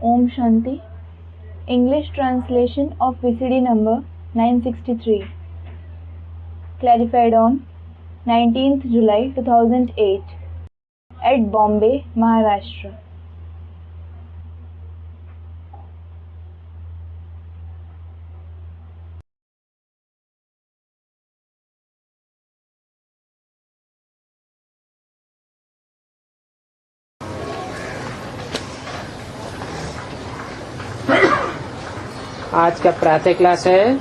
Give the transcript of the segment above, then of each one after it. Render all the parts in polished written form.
Om Shanti. English translation of VCD number 963. Clarified on 19th July 2008 at Bombay, Maharashtra. आज का प्रातः class है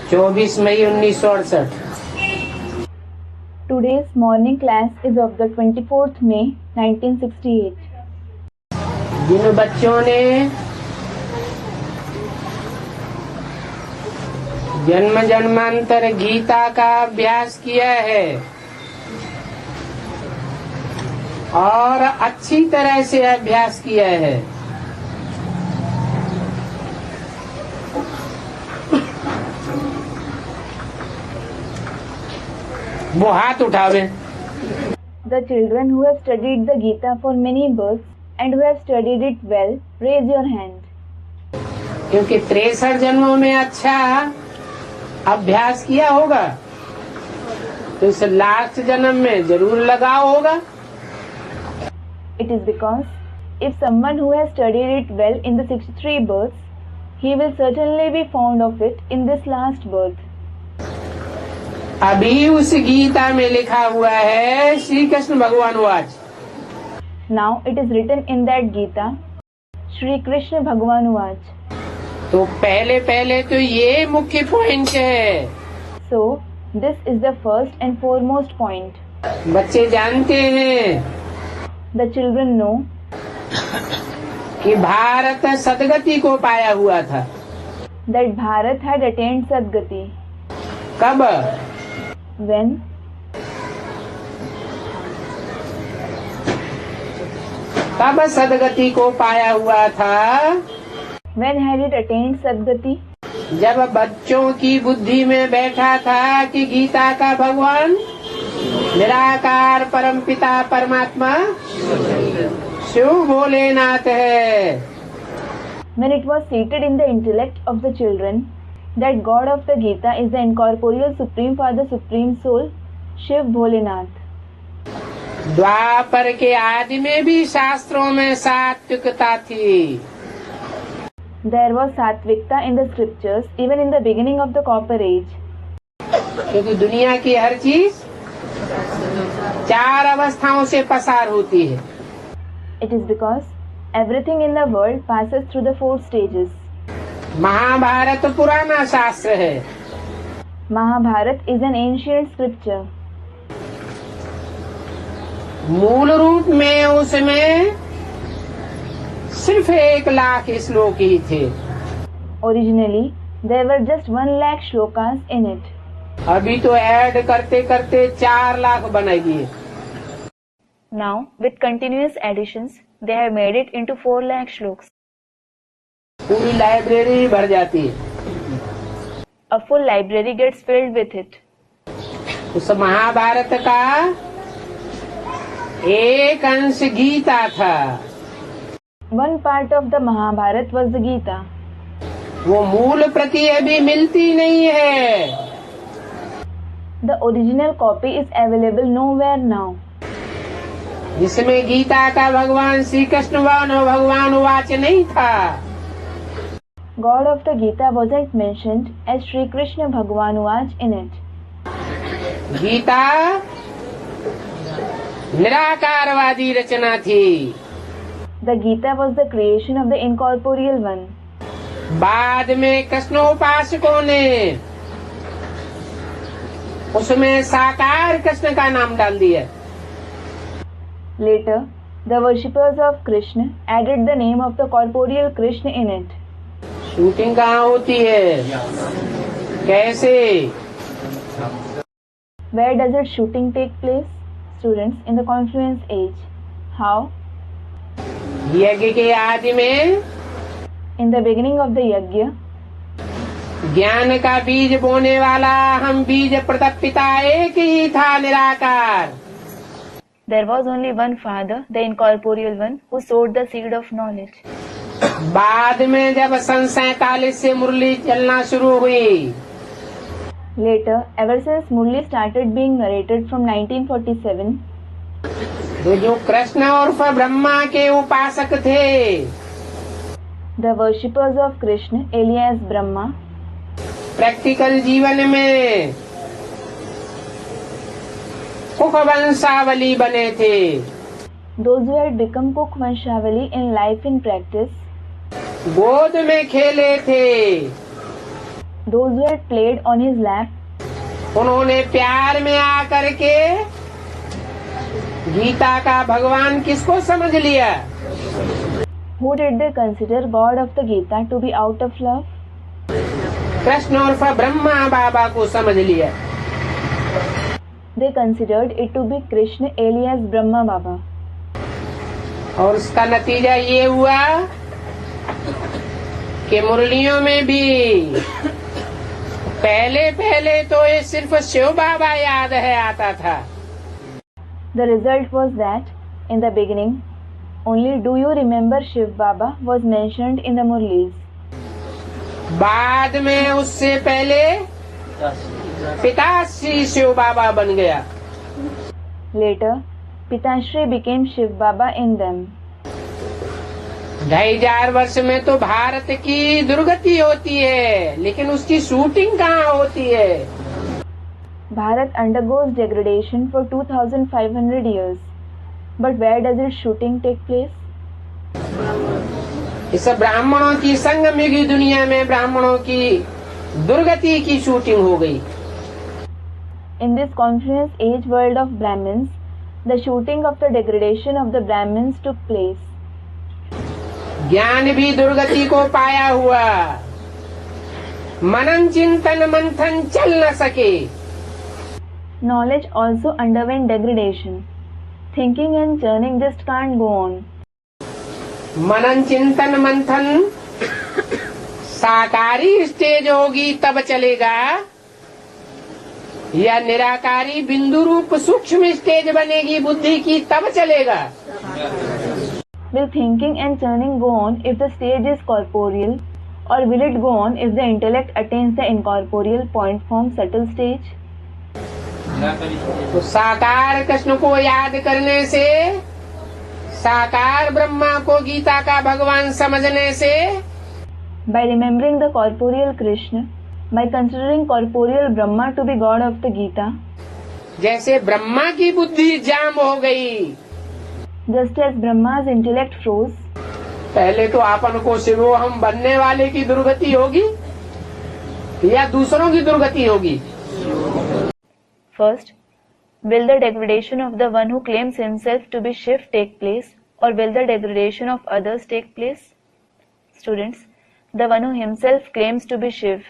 24 मई 1968। Today's morning class is of the 24th May 1968. जिन बच्चों ने जन्म जन्मांतर गीता का अभ्यास किया है और अच्छी तरह से अभ्यास किया है, वो हाथ उठावे। The children who have studied the Gita for many births and who have studied it well, raise your hand. क्योंकि 63 जन्मों में अच्छा अभ्यास किया होगा तो इस लास्ट जन्म में जरूर लगाव होगा। It is because if someone who has studied it well in the 63 births, he will certainly be fond of it in this last birth. अभी उस गीता में लिखा हुआ है श्री कृष्ण भगवान watch. Now it is written in that Gita, Shri Krishna Bhagavan Vach. तो पहले तो ये मुख्य पॉइंट है। So this is the first and foremost point. बच्चे जानते हैं The children know कि भारत सदगति को पाया हुआ था। that Bharat had attained Sadgati. कब? When? कब सदगति को पाया हुआ था? When had it attained Sadgati? जब बच्चों की बुद्धि में बैठा था कि गीता का भगवान निराकार परमपिता परमात्मा शिव भोलेनाथ है। When it was seated in the intellect of the children that God of the Gita is the incorporeal Supreme Father, Supreme Soul, Shiv Bholenath. द्वापर के आदि में भी शास्त्रों में सात्विकता थी। There was Satvikta in the scriptures even in the beginning of the Copper Age. क्योंकि दुनिया की हर चीज 4 अवस्थाओं से पसार होती है। It is because everything in the world passes through the 4 stages. Mahabharat पुराना शास्त्र है। Mahabharat is an ancient scripture. मूल रूप में उसमें सिर्फ 1 लाख श्लोक ही थे। Originally, there were just 1 lakh shlokas in it. अभी तो ऐड करते करते 4 लाख बनाइए। Now, with continuous additions, they have made it into 4 lakh shloks. पूरी लाइब्रेरी भर जाती है। A full library gets filled with it. उस महाभारत का एक अंश गीता था। One part of the Mahabharat was the Gita. वो मूल प्रति अभी मिलती नहीं है। The original copy is available nowhere now. जिसमें गीता का भगवान श्री कृष्ण भगवान वाच नहीं था। God of the Gita wasn't mentioned as Shri Krishna Bhagavan Vach in it. Gita निराकारवादी रचना थी। The Gita was the creation of the incorporeal one. बाद में कृष्णोपासकों ने उसमें साकार कृष्ण का नाम डाल दिया। Later, the worshippers of Krishna added the name of the corporeal Krishna in it. Shooting कहाँ होती है? कैसे? Where does its shooting take place? Students, in the Confluence Age. How? यज्ञ के आदि में In the beginning of the Yajna, ज्ञान का बीज बोने वाला हम बीज प्रतपिता एक ही था निराकार। There was only one father, the incorporeal one, who sowed the seed of knowledge. बाद में जब सन 47 से मुरली चलना शुरू हुई, Later, ever since Murli started being narrated from 1947, तो जो कृष्ण और ब्रह्मा के उपासक थे, the worshippers of Krishna, alias Brahma, practical जीवन में कुक वंशावली बने थे। those who had become Kuk Vanshavali in life in practice, गोद में खेले थे, those who had played on his lap, उन्होंने प्यार में आकर के गीता का भगवान किसको समझ लिया? who did they consider God of the Gita to be out of love? Krishna और ब्रह्मा बाबा को समझ लिया। They considered it to be Krishna, alias Brahma Baba. और उसका नतीजा ये हुआ कि मुरलियों में भी पहले तो ये सिर्फ शिव बाबा याद है आता था। The result was that, in the beginning, only "Do you remember Shiv Baba" was mentioned in the Murlis. बाद में उससे पहले पिताश्री शिव बाबा बन गया। Later, Pitashri became Shiv Baba in them. 2500 वर्ष में तो भारत की दुर्गति होती है, लेकिन उसकी शूटिंग कहाँ होती है? Bharat undergoes degradation for 2500 years. But where does its shooting take place? इस ब्राह्मणों की संगमयुगी दुनिया में ब्राह्मणों की दुर्गति की शूटिंग हो गई। In this confluence age world of Brahmins, the shooting of the degradation of the Brahmins took place. ज्ञान भी दुर्गति को पाया हुआ, मनन चिंतन मंथन चल न सके। Knowledge also underwent degradation. Thinking and churning just can't go on. मनन चिंतन मंथन साकारी स्टेज होगी तब चलेगा, या निराकारी बिंदु रूप सूक्ष्म स्टेज बनेगी बुद्धि की तब चलेगा? Will thinking and churning go on if the stage is corporeal, or will it go on if the intellect attains the incorporeal point form subtle stage? तो साकार कृष्ण को याद करने से, साकार ब्रह्मा को गीता का भगवान समझने से, By remembering the corporeal Krishna, by considering corporeal Brahma to be God of the Gita, जैसे ब्रह्मा की बुद्धि जाम हो गई, just as Brahma's intellect froze, पहले तो आपन को शिवो हम बनने वाले की दुर्गति होगी या दूसरों की दुर्गति होगी? first, will the degradation of the one who claims himself to be Shiv take place, or will the degradation of others take place? Students, the one who himself claims to be Shiv.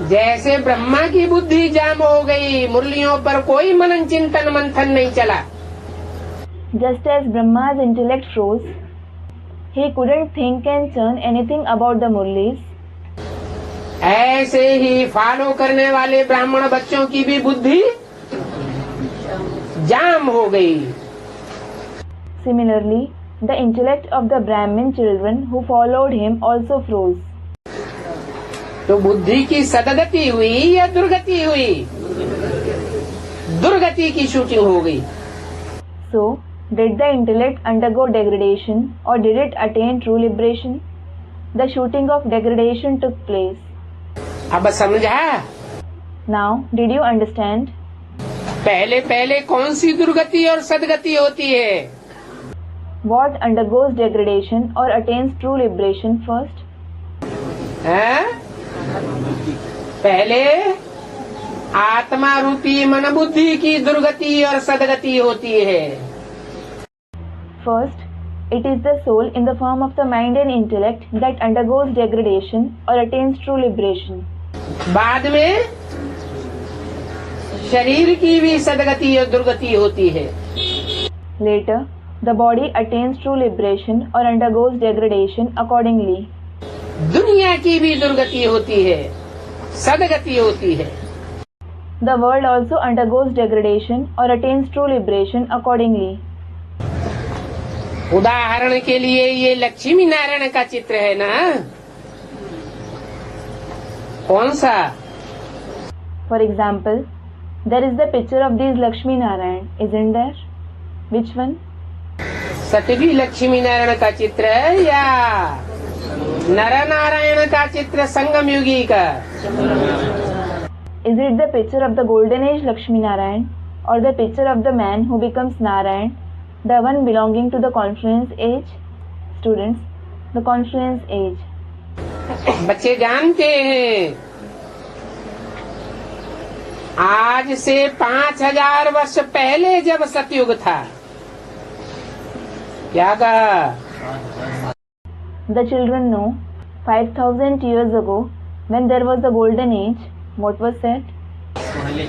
जैसे ब्रह्मा की बुद्धि जाम हो गई, मुरलियों पर कोई मनन चिंतन मंथन नहीं चला। Just as Brahma's intellect froze, he couldn't think and churn anything about the Murlis. ऐसे ही फॉलो करने वाले ब्राह्मण बच्चों की भी बुद्धि जाम हो गई। Similarly, the intellect of the Brahmin children who followed him also froze. तो बुद्धि की सदगति हुई या दुर्गति हुई? दुर्गति की शूटिंग हो गई। So, did the intellect undergo degradation, or did it attain true liberation? The shooting of degradation took place. अब समझा? Now, did you understand? पहले कौन सी दुर्गति और सदगति होती है? What undergoes degradation or attains true liberation first? हैं? पहले आत्मा रूपी मन बुद्धि की दुर्गति और सदगति होती है। First, it is the soul in the form of the mind and intellect that undergoes degradation or attains true liberation. बाद में शरीर की भी सदगति और दुर्गति होती है। Later, the body attains true liberation or undergoes degradation accordingly. दुनिया की भी दुर्गति होती है, सदगति होती है। the world also undergoes degradation or attains true liberation accordingly. उदाहरण के लिए ये लक्ष्मी नारायण का चित्र है ना, कौन सा? For example, there is the picture of these Lakshmi Narayan, isn't there? Which one? सतवी Lakshmi Narayan का चित्र है या नर नारायण का चित्र संगम युगी का? Is it the picture of the golden age Lakshmi Narayan or the picture of the man who becomes Narayan, the one belonging to the confluence age? Students, the confluence age. बच्चे जानते हैं आज से 5000 वर्ष पहले जब सतयुग था, क्या कहा? The children know 5000 years ago when there was the golden age, what was said?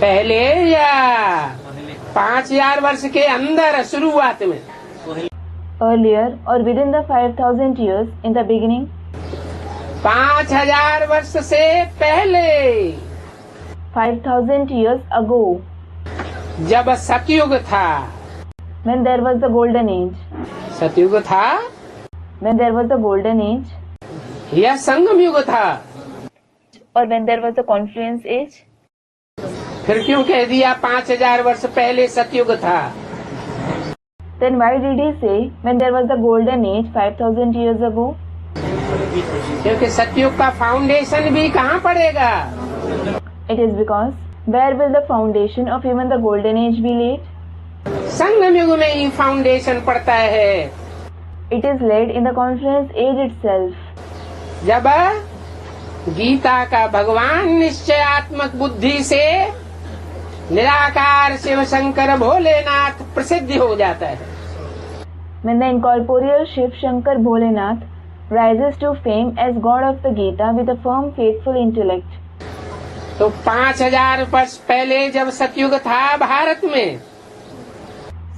पहले या 5000 वर्ष के अंदर शुरुआत में? Earlier or within the 5000 years in the beginning? 5000 वर्ष से पहले, 5000 years ago, जब सतयुग था, when there was the golden age. सतयुग था When there was the golden age या संगम युग था? or when there was the confluence age? फिर क्यों कह दिया 5000 वर्ष पहले सतयुग था? Then why did he say when there was the golden age 5000 years ago? क्योंकि सतयुग का फाउंडेशन भी कहाँ पड़ेगा? It is because where will the foundation of even the golden age be laid? संगम युग में ही फाउंडेशन पड़ता है। It is laid in the confluence age itself. जब गीता का भगवान निश्चयात्मक बुद्धि से निराकार शिव शंकर भोलेनाथ प्रसिद्ध हो जाता है। When the incorporeal Shiv Shankar Bholenath rises to fame as God of the Gita with a firm faithful intellect. तो 5000 वर्ष पहले जब सतयुग था भारत में,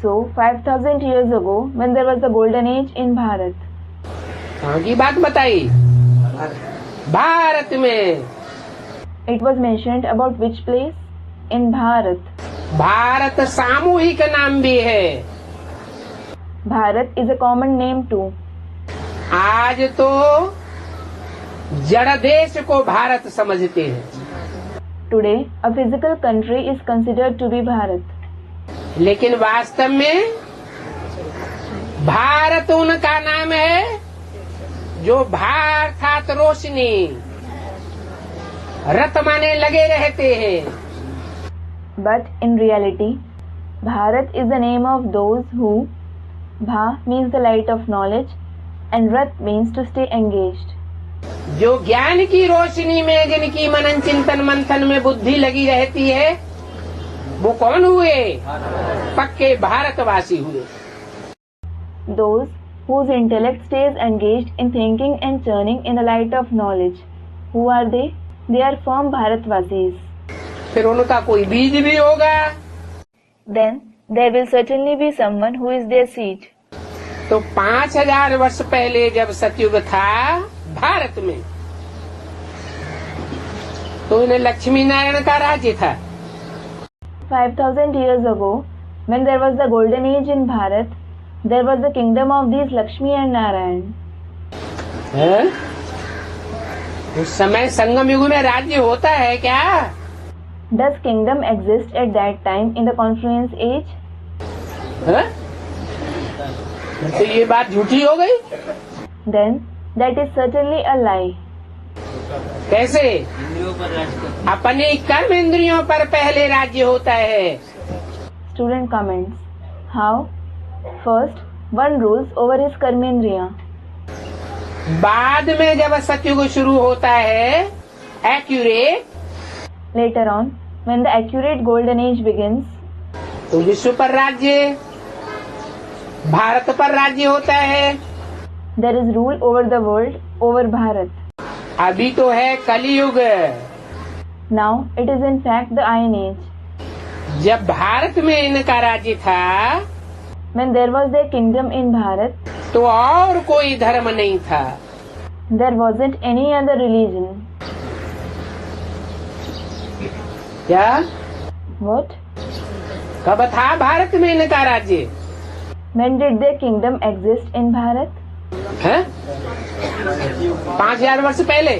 So 5000 years ago when there was the golden age in Bharat. कहाँ की बात बताई? भारत में। It was mentioned about which place? In Bharat. Bharat सामूहिक नाम भी है। Bharat is a common name too. आज तो जड़ देश को भारत समझते हैं। Today, a physical country is considered to be Bharat. लेकिन वास्तव में भारत उनका नाम है जो भार अर्थात रोशनी, रत माने लगे रहते हैं। But in reality, Bharat is the name of those who, Bha means the light of knowledge and Rat means to stay engaged. जो ज्ञान की रोशनी में जिनकी मनन चिंतन मंथन में बुद्धि लगी रहती है, वो कौन हुए? पक्के भारतवासी हुए। Those whose intellect stays engaged in thinking and churning in the light of knowledge. Who are they? They are firm Bharatvasis. फिर उनका कोई बीज भी होगा। Then there will certainly be someone who is their seed. तो 5000 वर्ष पहले जब सतयुग था भारत में, तो इन्हें लक्ष्मी नारायण का राज्य था। 5000 years ago, when there was the golden age in Bharat, there was the kingdom of these Lakshmi and Narayan. है? उस समय संगम युग में राज्य होता है क्या? Does kingdom exist at that time in the confluence age? है? तो ये बात झूठी हो गई। Then that is certainly a lie. कैसे? अपने कर्म इंद्रियों पर पहले राज्य होता है। Student comments. How? First, one rules over his karmendriya. बाद में जब सतयुग शुरू होता है, accurate, Later on, when the accurate golden age begins, तो विश्व पर राज्य, भारत पर राज्य होता है। there is rule over the world, over Bharat. अभी तो है कलयुग। Now it is in fact the Iron Age. जब भारत में इनका राज्य था, When there was their kingdom in Bharat, तो और कोई धर्म नहीं था। there wasn't any other religion. क्या? What? कब था भारत में इनका राज्य? When did their kingdom exist in Bharat? है 5000 वर्ष पहले।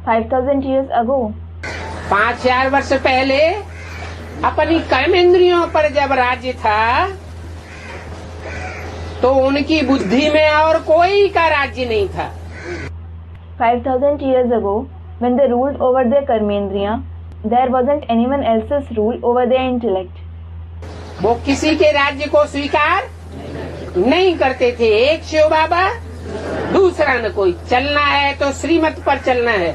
5000 years ago. 5000 वर्ष पहले अपनी कर्मेंद्रियों पर जब राज्य था तो उनकी बुद्धि में और कोई का राज्य नहीं था। 5000 years ago, when they ruled over their karmendriya, there wasn't anyone else's rule over their intellect. वो किसी के राज्य को स्वीकार नहीं करते थे। एक शिव बाबा, दूसरा न कोई। चलना है तो श्रीमत पर चलना है।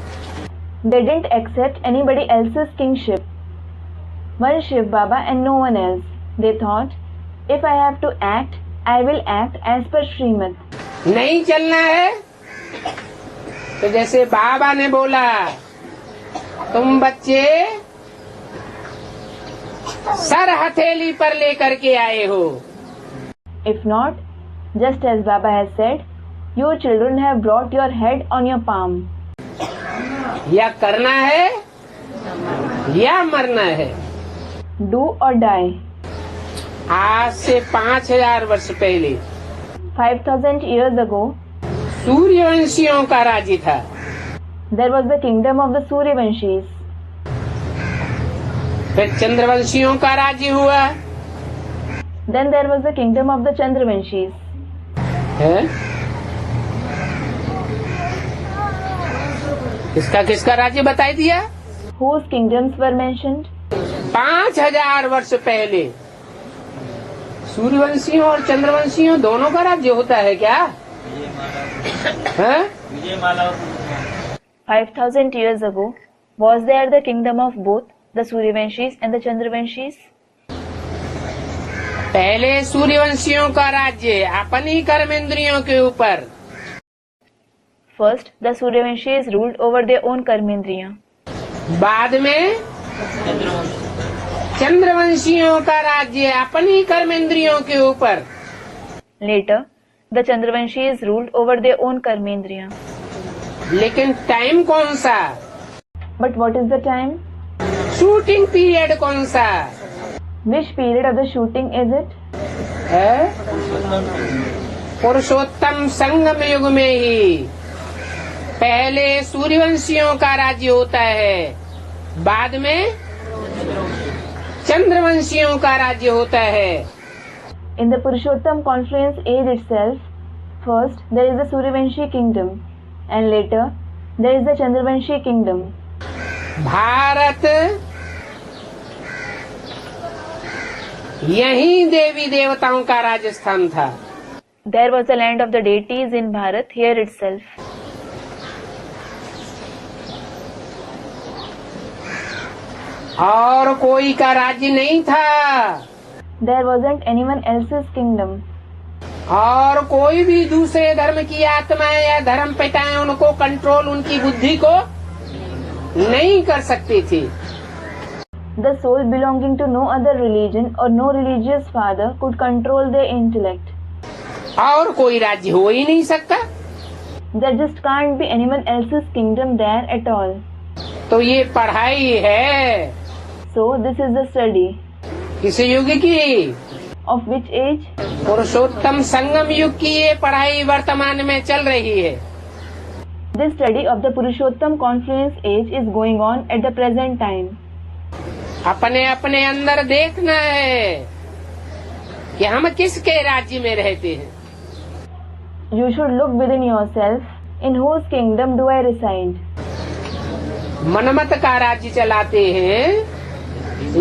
They didn't accept anybody else's kingship. One Shiv Baba and no one else. They thought, if I have to act, I will act as per Srimad. नहीं चलना है तो जैसे बाबा ने बोला, तुम बच्चे सर हथेली पर लेकर के आए हो। If not, just as Baba has said, you children have brought your head on your palm. या करना है या मरना है। Do or die. आज से 5000 वर्ष पहले 5000 years ago, सूर्यवंशियों का राज्य था। there was the kingdom of the Suryavanshis. फिर चंद्रवंशियों का राज्य हुआ। Then there was the kingdom of the Chandravanshis. है? किसका किसका राज्य बताई दिया? Whose kingdoms were mentioned? 5000 वर्ष पहले सूर्यवंशियों और चंद्रवंशियों दोनों का राज्य होता है क्या? है? 5000 years ago, was there the kingdom of both the Suryavanshis and the Chandravanshis? पहले सूर्यवंशियों का राज्य अपनी कर्मेंद्रियों के ऊपर। First, the Suryavanshis ruled over their own karmendriya. बाद में चंद्रवंशियों का राज्य अपनी कर्मेंद्रियों के ऊपर। Later, the Chandravanshis ruled over their own karmendriya. लेकिन टाइम कौन सा? But what is the time? Shooting period कौन सा? Which period of the shooting is it? है? पुरुषोत्तम संगम युग में ही पहले सूर्यवंशियों का राज्य होता है, बाद में चंद्रवंशियों का राज्य होता है। In the Purushottam confluence age itself, first there is the Suryavanshi kingdom and later there is the Chandravanshi kingdom. Bharat यही देवी देवताओं का राजस्थान था। There was the land of the deities in Bharat here itself. और कोई का राज्य नहीं था। There wasn't anyone else's kingdom. और कोई भी दूसरे धर्म की आत्माएं या धर्म पिताएं उनको कंट्रोल, उनकी बुद्धि को नहीं कर सकती थी। The soul belonging to no other religion or no religious father could control their intellect. और कोई राज्य हो ही नहीं सकता। There just can't be anyone else's kingdom there at all. तो ये पढ़ाई है। So this is the study. किस युग की? Of which age? पुरुषोत्तम संगम युग की ये पढ़ाई वर्तमान में चल रही है। This study of the Purushottam confluence age is going on at the present time. अपने अपने अंदर देखना है कि हम किसके राज्य में रहते हैं। You should look within yourself, in whose kingdom do I reside? Manmath का राज्य चलाते हैं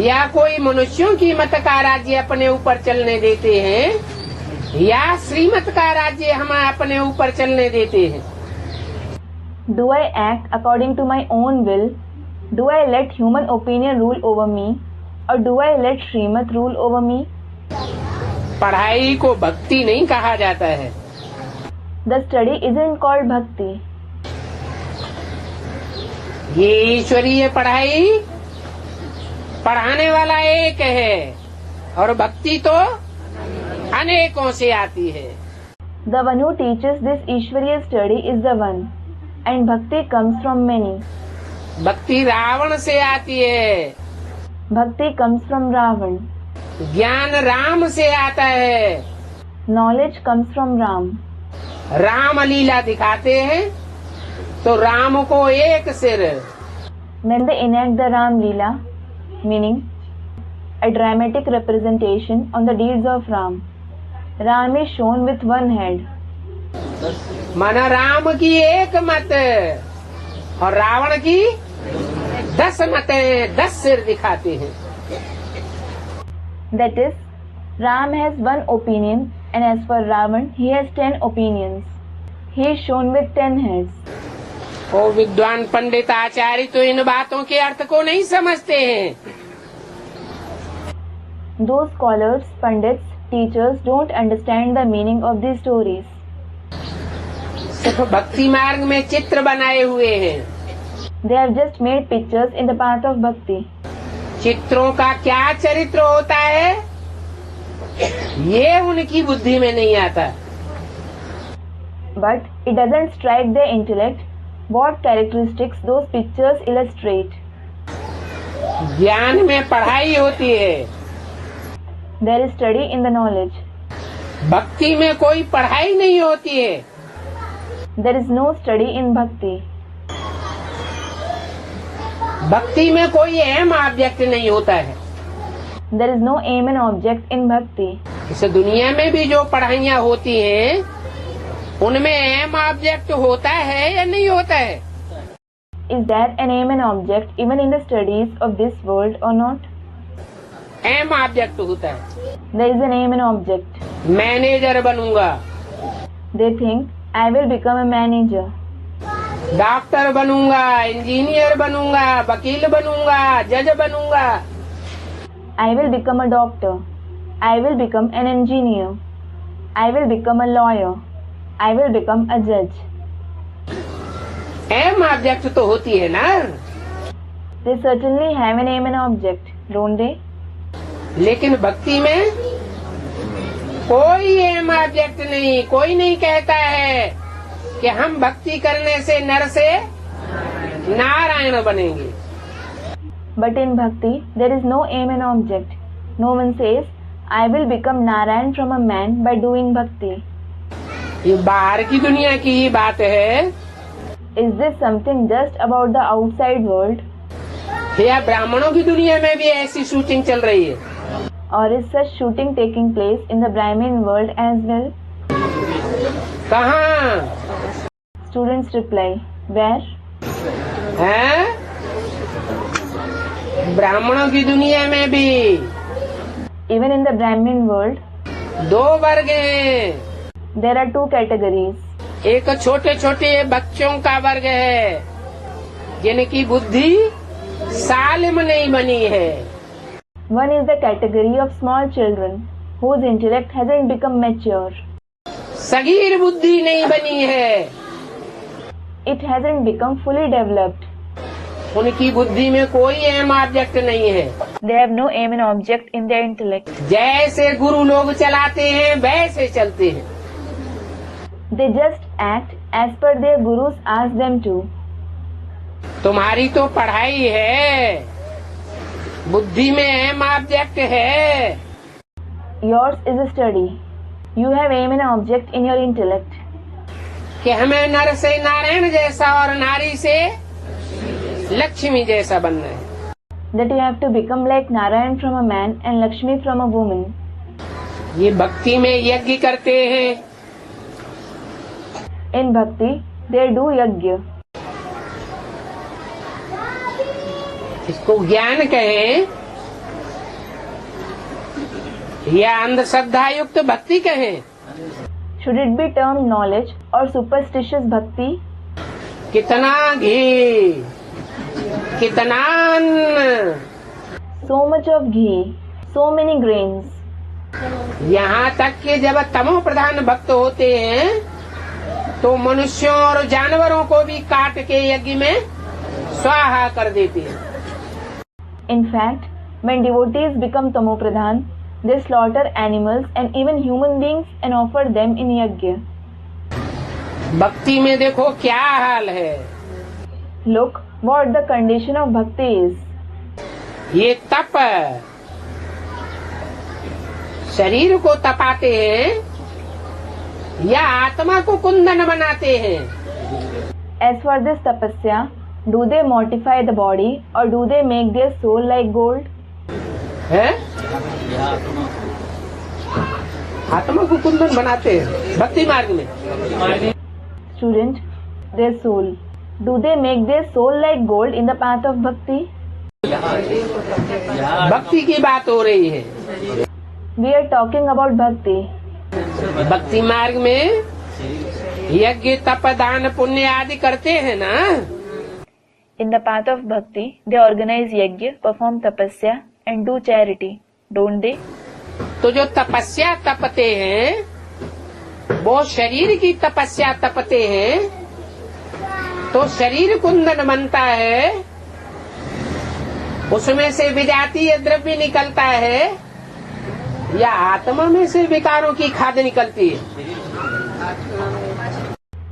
या कोई मनुष्यों की मत का राज्य अपने ऊपर चलने देते हैं या श्रीमत का राज्य हम अपने ऊपर चलने देते हैं। Do I act according to my own will? Do I let human opinion rule over me? Or do I let Srimad rule over me? पढ़ाई को भक्ति नहीं कहा जाता है। The study isn't called bhakti. ये ईश्वरीय पढ़ाई पढ़ाने वाला एक है और भक्ति तो अनेकों से आती है। The one who teaches this Ishwariya study is the one, and bhakti comes from many. भक्ति रावण से आती है Bhakti comes from Ravan. ज्ञान राम से आता है। Knowledge comes from Ram. Ram लीला दिखाते हैं तो राम को एक सिर, When they enact the Ram Leela, meaning a dramatic representation on the deeds of Ram, Ram is shown with one head. माना राम की एक मत और रावण की 10 मतें, 10 सिर दिखाते हैं। That is, Ram has one opinion and as for Ravan, he has 10 opinions. He is shown with 10 heads. ओ विद्वान पंडित आचार्य तो इन बातों के अर्थ को नहीं समझते हैं। Those scholars, pandits, teachers don't understand the meaning of these stories. सिर्फ भक्ति मार्ग में चित्र बनाए हुए हैं। They have just made pictures in the path of bhakti. चित्रों का क्या चरित्र होता है ये उनकी बुद्धि में नहीं आता। But it doesn't strike their intellect what characteristics those pictures illustrate. ज्ञान में पढ़ाई होती है, There is study in the knowledge. भक्ति में कोई पढ़ाई नहीं होती है। There is no study in bhakti. भक्ति में कोई अहम ऑब्जेक्ट नहीं होता है। There is no aim and object in bhakti. इस दुनिया में भी जो पढ़ाइयाँ होती हैं उनमें अहम ऑब्जेक्ट होता है या नहीं होता है? Is there an aim and object even in the studies of this world or not? अहम ऑब्जेक्ट होता है। There is an aim and object. Manager बनूंगा, They think, I will become a manager. Doctor बनूंगा, engineer बनूंगा, वकील बनूंगा, जज बनूंगा। I will become a doctor. I will become an engineer. I will become a lawyer. I will become a judge. अहम object तो होती है ना। They certainly have an aim and object, don't they? लेकिन भक्ति में कोई अहम ऑब्जेक्ट नहीं। कोई नहीं कहता है कि हम भक्ति करने से नर से नारायण बनेंगे। But in bhakti, there is no aim and object. No one says, I will become Narayan from a man by doing bhakti. ये बाहर की दुनिया की ही बात है Is this something just about the outside world? या ब्राह्मणों की दुनिया में भी ऐसी शूटिंग चल रही है? Or is such shooting taking place in the Brahmin world as well? कहाँ? Students reply, where? हैं? ब्राह्मणों की दुनिया में भी Even in the Brahmin world, 2 वर्ग हैं। there are 2 categories. एक छोटे छोटे बच्चों का वर्ग है जिनकी बुद्धि सालिम नहीं बनी है। One is the category of small children whose intellect hasn't become mature. Sagir बुद्धि नहीं बनी है। It hasn't become fully developed. उनकी बुद्धि में कोई अहम ऑब्जेक्ट नहीं है। They have no aim and object in their intellect. जैसे गुरु लोग चलाते हैं वैसे चलते हैं। They just act as per their gurus ask them to. तुम्हारी तो पढ़ाई है, बुद्धि में अहम ऑब्जेक्ट है। Yours is a study. You have aim and object in your intellect. कि हमें नर से नारायण जैसा और नारी से लक्ष्मी जैसा बनना है। That you have to become like Narayan from a man and Lakshmi from a woman. ये भक्ति में यज्ञ करते हैं। In bhakti, they do yajna. इसको ज्ञान कहें या अंधश्रद्धा युक्त भक्ति कहें? Should it be termed knowledge or superstitious bhakti? कितना घी, कितना अन्न, So much of ghee, so many grains. यहाँ तक कि जब तमो प्रधान भक्त होते हैं तो मनुष्यों और जानवरों को भी काट के यज्ञ में स्वाहा कर देते हैं। In fact, when devotees become tamopradhan, they slaughter animals and even human beings and offer them in yajna. भक्ति में देखो क्या हाल है। Look what the condition of bhakti is. ये तप शरीर को तपाते हैं या आत्मा को कुंदन बनाते हैं? As for this tapasya, do they mortify the body or do they make their soul like gold? है? आत्मा को कुंदन बनाते हैं भक्ति मार्ग में। Student, their soul. Do they make their soul like gold in the path of bhakti? भक्ति की बात हो रही है। We are talking about bhakti. भक्ति मार्ग में यज्ञ तप दान पुण्य आदि करते हैं ना। In the path of bhakti, they organize yajna, perform tapasya and do charity, don't they? तो जो तपस्या तपते हैं वो शरीर की तपस्या तपते हैं तो शरीर कुंदन बनता है, उसमें से विजातीय द्रव्य निकलता है या आत्मा में से विकारों की खाद निकलती है।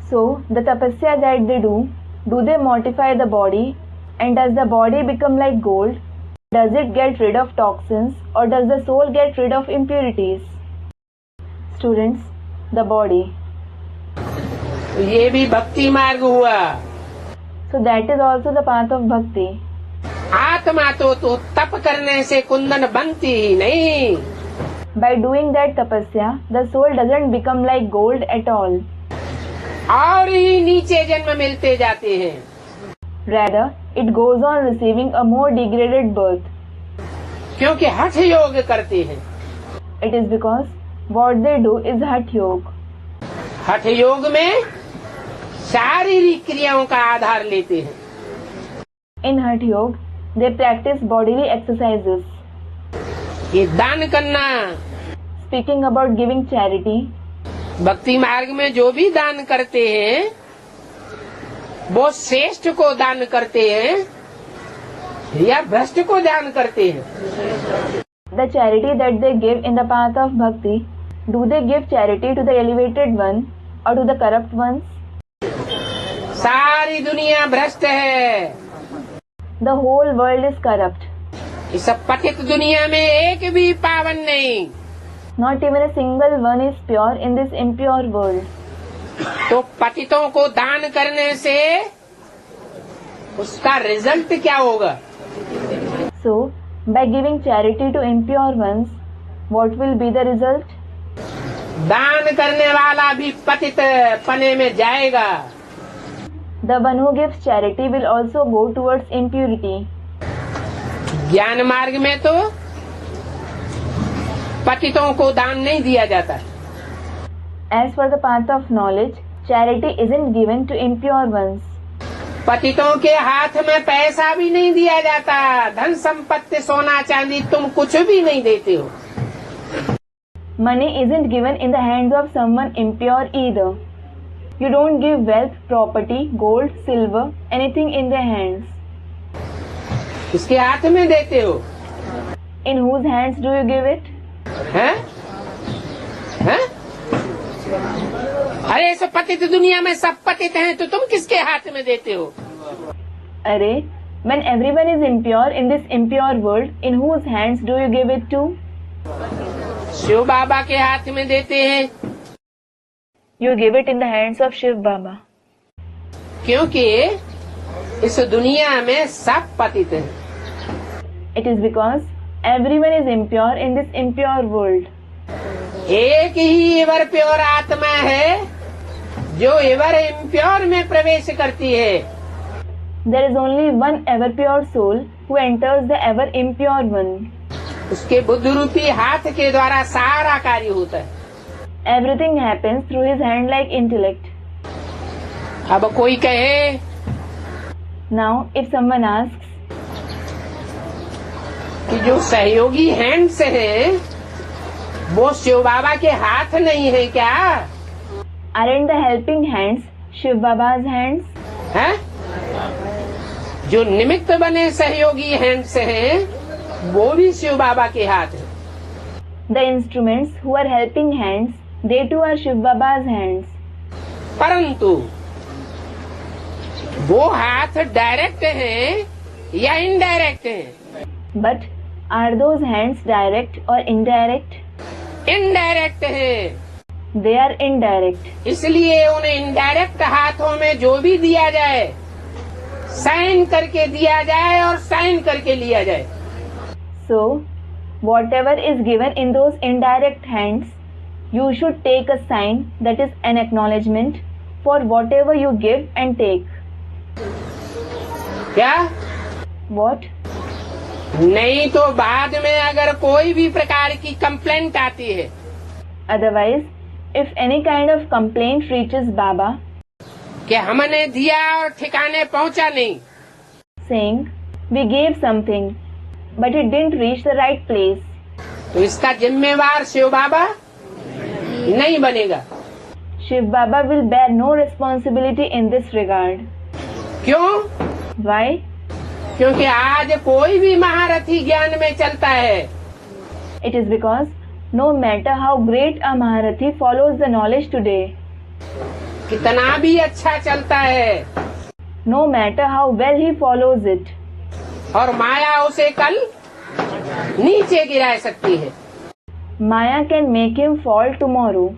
So, the tapasya that they do they mortify the body and does the body become like gold? Does it get rid of toxins or does the soul get rid of impurities? Students, the body. ये भी भक्ति मार्ग हुआ। So that is also the path of bhakti. आत्मा तो तप करने से कुंदन बनती ही नहीं। By doing that tapasya, the soul doesn't become like gold at all. और ही नीचे जन्म मिलते जाते हैं। Rather, it goes on receiving a more degraded birth. क्योंकि हठ योग करते हैं। It is because what they do is hatha yoga. हठ योग में शारीरिक क्रियाओं का आधार लेते हैं। In hatha yoga, they practice bodily exercises. ये दान करना, Speaking about giving charity, भक्ति मार्ग में जो भी दान करते हैं वो श्रेष्ठ को दान करते हैं या भ्रष्ट को दान करते हैं। the charity that they give in the path of bhakti, do they give charity to the elevated one or to the corrupt ones? सारी दुनिया भ्रष्ट है। The whole world is corrupt. इस पतित दुनिया में एक भी पावन नहीं। Not even a single one is pure in this impure world. तो पतितों को दान करने से उसका रिजल्ट क्या होगा? So, by giving charity to impure ones, what will be the result? दान करने वाला भी पतित पने में जाएगा। The one who gives charity will also go towards impurity. ज्ञान मार्ग में तो पतितों को दान नहीं दिया जाता। As for the path of knowledge, charity isn't given to impure ones. पतितों के हाथ में पैसा भी नहीं दिया जाता, धन संपत्ति सोना चांदी तुम कुछ भी नहीं देते हो। Money isn't given in the hands of someone impure either. You don't give wealth, property, gold, silver, anything in their hands. किसके हाथ में देते हो? In whose hands do you give it? हैं? हैं? अरे सब पतित दुनिया में सब पतित हैं तो तुम किसके हाथ में देते हो? अरे, when everyone is impure in this impure world, in whose hands do you give it to? Shiv बाबा के हाथ में देते हैं। You give it in the hands of Shiv Baba. क्योंकि इस दुनिया में सब पतित हैं। It is because everyone is impure in this impure world. एक ही एवर प्योर आत्मा है जो एवर इम्प्योर में प्रवेश करती है। There is only one ever pure soul who enters the ever impure one. उसके बुद्ध रूपी हाथ के द्वारा सारा कार्य होता है। Everything happens through his hand-like intellect. अब कोई कहे Now, if someone asks, कि जो सहयोगी हैंड्स हैं वो शिव बाबा के हाथ नहीं है क्या? aren't the helping hands Shiv Baba's hands? हैं? जो निमित्त बने सहयोगी हैंड्स हैं वो भी शिव बाबा के हाथ है। The instruments who are helping hands, they too are Shiv Baba's hands. परंतु वो हाथ डायरेक्ट हैं या इनडायरेक्ट हैं? But are those hands direct or indirect? Indirect है। They are indirect. इसलिए उन इनडायरेक्ट हाथों में जो भी दिया जाए, साइन करके दिया जाए और साइन करके लिया जाए। So, whatever is given in those indirect hands, you should take a sign, that is an acknowledgement for whatever you give and take. क्या? What? नहीं तो बाद में अगर कोई भी प्रकार की कंप्लेंट आती है, Otherwise, if any kind of complaint reaches Baba, कि हमने दिया और ठिकाने पहुंचा नहीं, saying, we gave something, but it didn't reach the right place, तो इसका जिम्मेवार शिव बाबा नहीं बनेगा। Shiv Baba will bear no responsibility in this regard. क्यों? Why? क्योंकि आज कोई भी महारथी ज्ञान में चलता है, It is because no matter how great a Maharathi follows the knowledge today, कितना भी अच्छा चलता है, no matter how well he follows it, और माया उसे कल नीचे गिरा सकती है। Maya can make him fall tomorrow.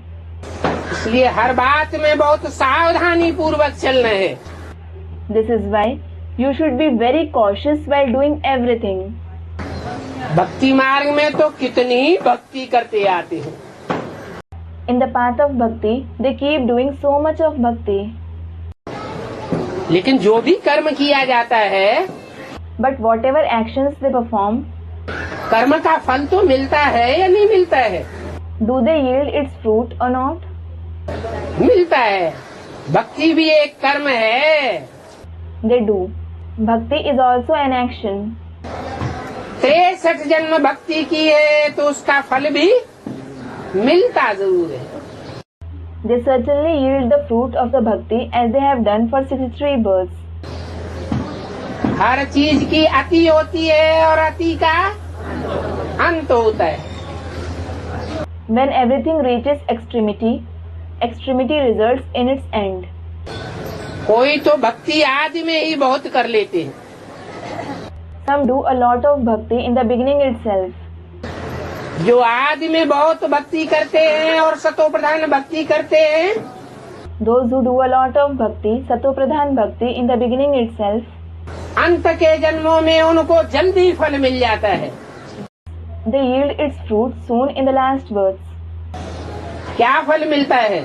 इसलिए हर बात में बहुत सावधानी पूर्वक चलना है। This is why you should be very cautious while doing everything. भक्ति मार्ग में तो कितनी भक्ति करते आते हैं, In the path of bhakti, they keep doing so much of bhakti. लेकिन जो भी कर्म किया जाता है, But whatever actions they perform, कर्म का फल तो मिलता है या नहीं मिलता है? do they yield its fruit or not? मिलता है। भक्ति भी एक कर्म है। They do. Bhakti is also an action. 63 जन्म भक्ति की है तो उसका फल भी मिलता जरूर है। They certainly yield the fruit of the bhakti as they have done for 63 births. हर चीज की अति होती है और अति का अंत होता है। When everything reaches extremity, extremity results in its end. कोई तो भक्ति आदि में ही बहुत कर लेते हैं, Some do a lot of bhakti in the beginning itself. जो आदि में बहुत भक्ति करते हैं और सतो प्रधान भक्ति करते हैं, Those who do a lot of bhakti, Satopradhan bhakti in the beginning itself, अंत के जन्मों में उनको जल्दी फल मिल जाता है। they yield its fruit soon in the last births. क्या फल मिलता है?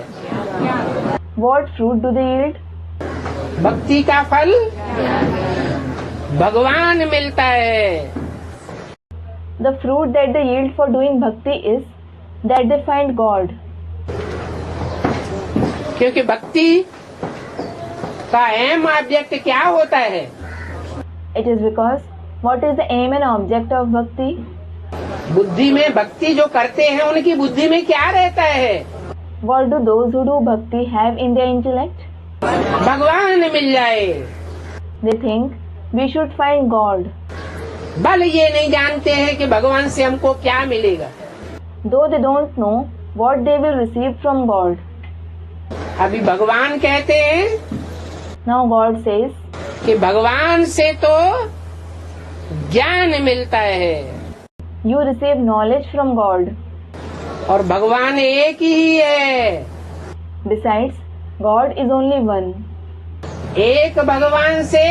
What fruit do they yield? भक्ति का फल भगवान मिलता है। The fruit that they yield for doing bhakti is that they find God. क्योंकि भक्ति का एम ऑब्जेक्ट क्या होता है? It is because what is the aim and object of bhakti? बुद्धि में भक्ति जो करते हैं उनकी बुद्धि में क्या रहता है? What do those who do bhakti have in their intellect? भगवान मिल जाए। They think we should find God. बल ये नहीं जानते हैं कि भगवान से हमको क्या मिलेगा। Though they don't know what they will receive from God. अभी भगवान कहते हैं Now God says, कि भगवान से तो ज्ञान मिलता है you receive knowledge from God. और भगवान एक ही है। Besides, God is only one. एक भगवान से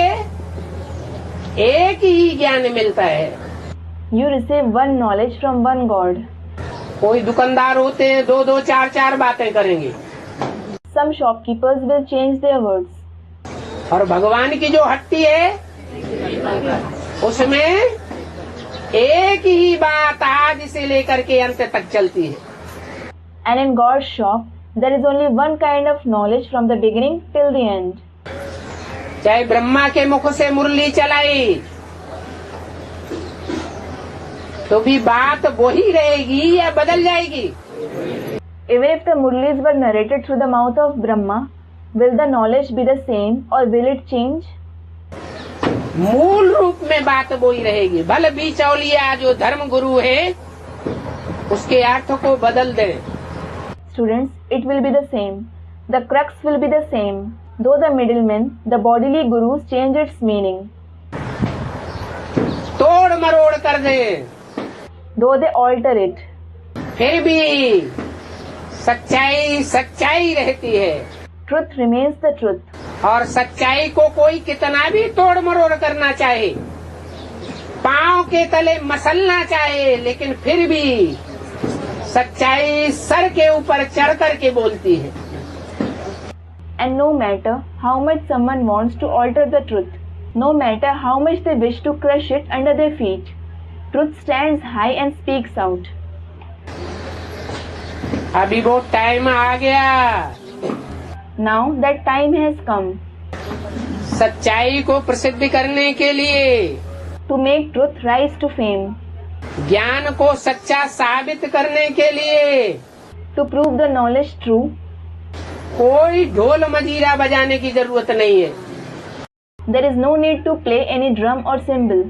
एक ही ज्ञान मिलता है। You receive one knowledge from one God. कोई दुकानदार होते हैं दो दो चार चार बातें करेंगे, Some shopkeepers will change their words. और भगवान की जो हट्टी है उसमें एक ही बात आज से लेकर के अंत तक चलती है। And in God's shop, there is only one kind of knowledge from the beginning till the end. चाहे ब्रह्मा के मुख से मुरली चलाई तो भी बात वही रहेगी या बदल जाएगी? Even if the Murlis were narrated through the mouth of Brahma, will the knowledge be the same or will it change? मूल रूप में बात वही रहेगी। भले बिचौलिया जो धर्म गुरु है उसके अर्थ को बदल दे। Students, it will be the same. The crux will be the same. Though the middlemen, the bodily gurus change its meaning. तोड़ मरोड़ कर दें, though they alter it, फिर भी सच्चाई सच्चाई रहती है। truth remains the truth. और सच्चाई को कोई कितना भी तोड़ मरोड़ करना चाहे, पांव के तले मसलना चाहे, लेकिन फिर भी सच्चाई सर के ऊपर चढ़ करके बोलती है। And no matter how much someone wants to alter the truth, no matter how much they wish to crush it under their feet, truth stands high and speaks out. अभी वो टाइम आ गया, Now that time has come सच्चाई को प्रसिद्ध करने के लिए, to make truth rise to fame, ज्ञान को सच्चा साबित करने के लिए। to prove the knowledge true. कोई ढोल मजीरा बजाने की जरूरत नहीं है, There is no need to play any drum or cymbal.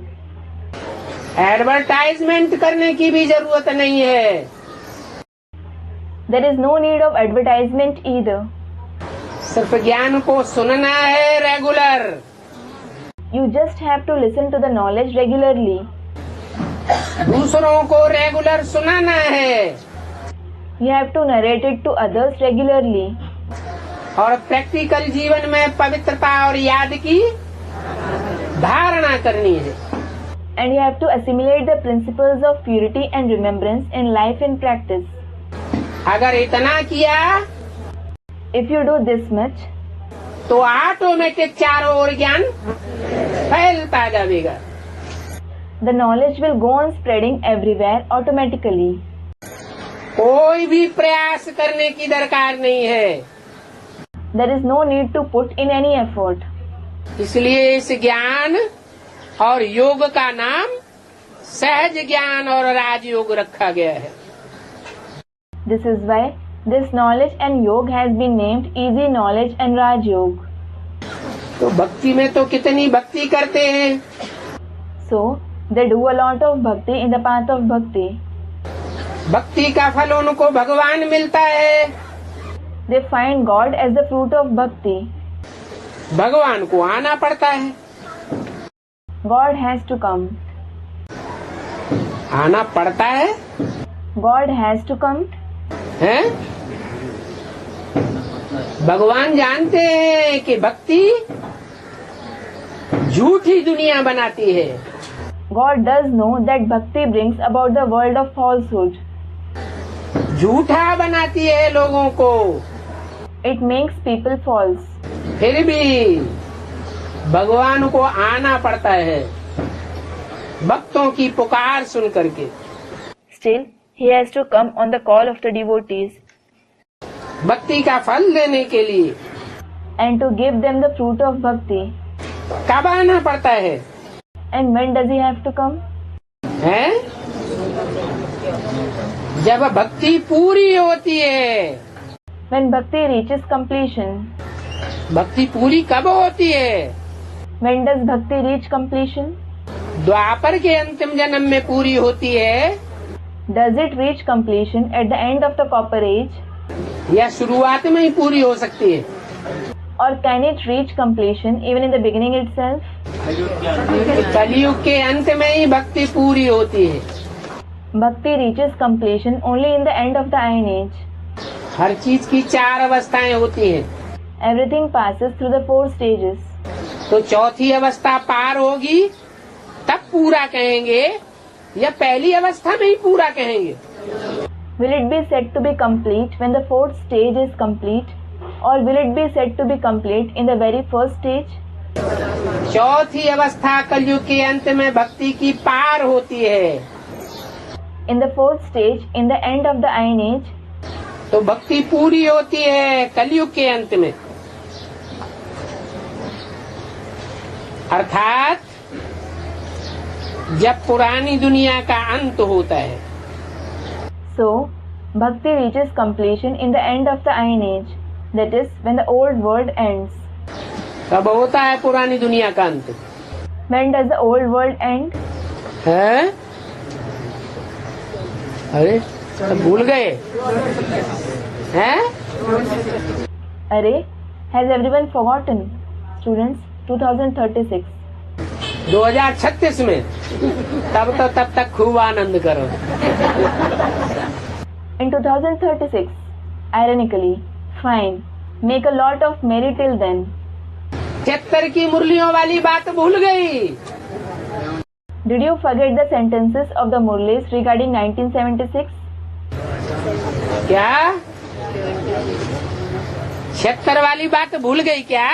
Advertisement करने की भी जरूरत नहीं है। There is no need of advertisement either. सिर्फ ज्ञान को सुनना है regular. You just have to listen to the knowledge regularly. दूसरों को रेगुलर सुनाना है You have to narrate it to others regularly. और प्रैक्टिकल जीवन में पवित्रता और याद की धारणा करनी है। And you have to assimilate the principles of purity and remembrance in life and practice. अगर इतना किया If you do this much, तो ऑटोमेटिक चारों ओर ज्ञान फैलता जाएगा। the knowledge will go on spreading everywhere automatically. कोई भी प्रयास करने की दरकार नहीं है। There is no need to put in any effort. इसलिए इस ज्ञान और योग का नाम सहज ज्ञान और राजयोग रखा गया है। This is why this knowledge and yoga has been named easy knowledge and Raj Yoga. तो भक्ति में तो कितनी भक्ति करते हैं, So, they do a lot of bhakti in the path of bhakti. भक्ति का फल उनको भगवान मिलता है। They find God as the fruit of bhakti. भगवान को आना पड़ता है, God has to come. आना पड़ता है, God has to come. हैं? भगवान जानते हैं कि भक्ति झूठी दुनिया बनाती है। God does know that bhakti brings about the world of falsehood. झूठा बनाती है लोगों को। It makes people false. फिर भी भगवान को आना पड़ता है भक्तों की पुकार सुन करके। Still, he has to come on the call of the devotees भक्ति का फल देने के लिए and to give them the fruit of bhakti. कब आना पड़ता है? And when does he have to come? हैं? जब भक्ति पूरी होती है। When bhakti reaches completion. भक्ति पूरी कब होती है? When does bhakti reach completion? द्वापर के अंतिम जन्म में पूरी होती है, Does it reach completion at the end of the copper age? या शुरुआत में ही पूरी हो सकती है? Or can it reach completion even in the beginning itself? कलयुग के अंत में ही भक्ति पूरी होती है। Bhakti reaches completion only in the end of the Iron Age. हर चीज की 4 अवस्थाएं होती हैं। Everything passes through the 4 stages. तो चौथी अवस्था पार होगी तब पूरा कहेंगे या पहली अवस्था में ही पूरा कहेंगे? Will it be said to be complete when the 4th stage is complete, or will it be said to be complete in the very first stage? चौथी अवस्था कलयुग के अंत में भक्ति की पार होती है। In the 4th stage, in the end of the Iron Age, तो भक्ति पूरी होती है कलयुग के अंत में। अर्थात जब पुरानी दुनिया का अंत होता है। so bhakti reaches completion in the end of the Iron Age, that is, when the old world ends. कब होता है पुरानी दुनिया का अंत? When does the old world end? है? अरे सब भूल गए हैं? Array, has everyone forgotten? Students, 2036. 2036 में, तब तक खूब आनंद करो। In 2036, ironically, fine, make a lot of merry till then. 76 की मुरलियों वाली बात भूल गई। Did you forget the sentences of the Murlis regarding 1976? क्या 76 वाली बात भूल गई क्या?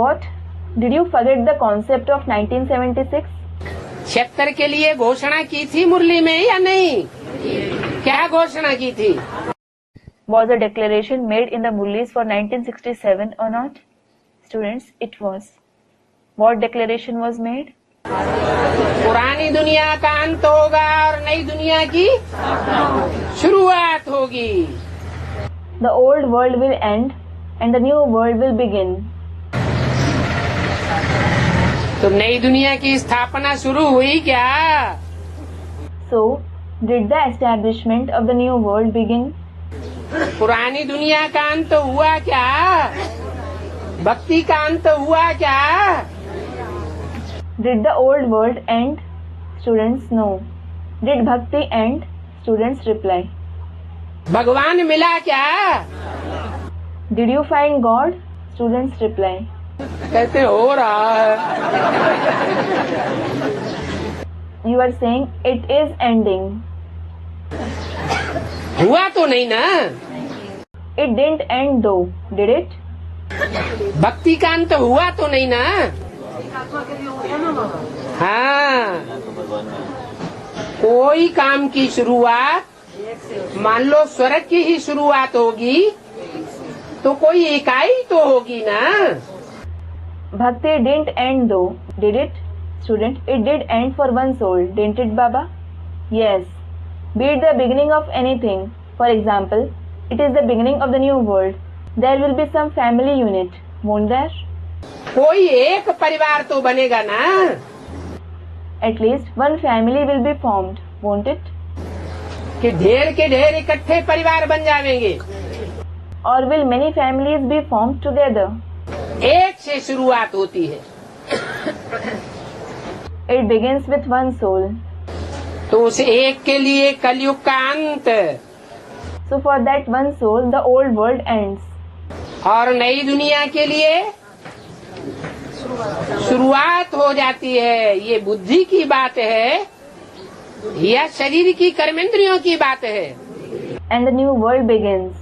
What? Did you forget the concept of 1976? 76 के लिए घोषणा की थी मुरली में या नहीं? क्या घोषणा की थी? Was a declaration made in the Murlis for 1967 or not? Students, it was. What declaration was made? पुरानी दुनिया का अंत होगा और नई दुनिया की शुरुआत होगी। The old world will end and the new world will begin. तो नई दुनिया की स्थापना शुरू हुई क्या? So, did the establishment of the new world begin? पुरानी दुनिया का अंत हुआ क्या? भक्ति का अंत हुआ क्या? Did the old world end? Students, no. Did bhakti end? Students reply. भगवान मिला क्या? Did you find God? Students reply. कैसे हो रहा है? You are saying it is ending. हुआ तो नहीं ना? It didn't end though, did it? भक्ति का अंत हुआ तो नहीं ना? हाँ, कोई काम की शुरुआत, मान लो स्वर्ग की ही शुरुआत होगी तो कोई इकाई तो होगी ना? Bhakti didn't end though, did it? Student, it did end for one soul, didn't it, Baba? Yes. Be it the beginning of anything. For example, it is the beginning of the new world. There will be some family unit, won't there? कोई एक परिवार तो बनेगा ना? At least one family will be formed, won't it? कि ढेर के ढेर इकट्ठे परिवार बन जाएंगे? Or will many families be formed together? एक से शुरुआत होती है। It begins with one soul. तो उस एक के लिए कलयुग का अंत So for that one soul, the old world ends. और नई दुनिया के लिए शुरुआत हो जाती है। ये बुद्धि की बात है या शरीर की कर्मेंद्रियों की बात है? And the new world begins.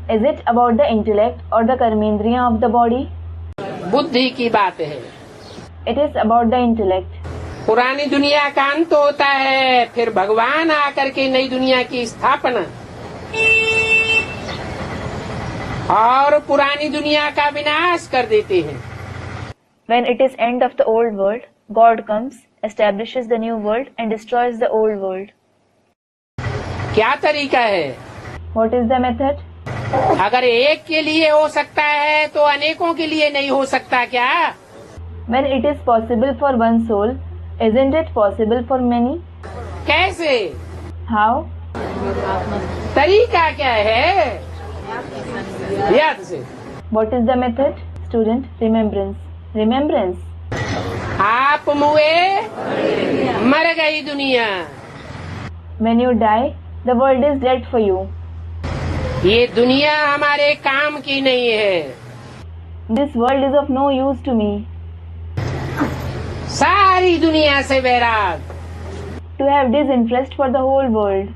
Is it about the intellect or the karmendriya of the body? बुद्धि की बात है। It is about the intellect. पुरानी दुनिया का अंत होता है, फिर भगवान आकर के नई दुनिया की स्थापना और पुरानी दुनिया का विनाश कर देते हैं। When it is end of the old world, God comes, establishes the new world and destroys the old world. क्या तरीका है? What is the method? अगर एक के लिए हो सकता है तो अनेकों के लिए नहीं हो सकता क्या? When it is possible for one soul, isn't it possible for many? कैसे? How? तरीका क्या है? याद से। What is the method? Student, remembrance. Remembrance. आप मुए मर गई दुनिया। When you die, the world is dead for you. ये दुनिया हमारे काम की नहीं है। This world is of no use to me. सारी दुनिया से वैराग। To have disinterest for the whole world.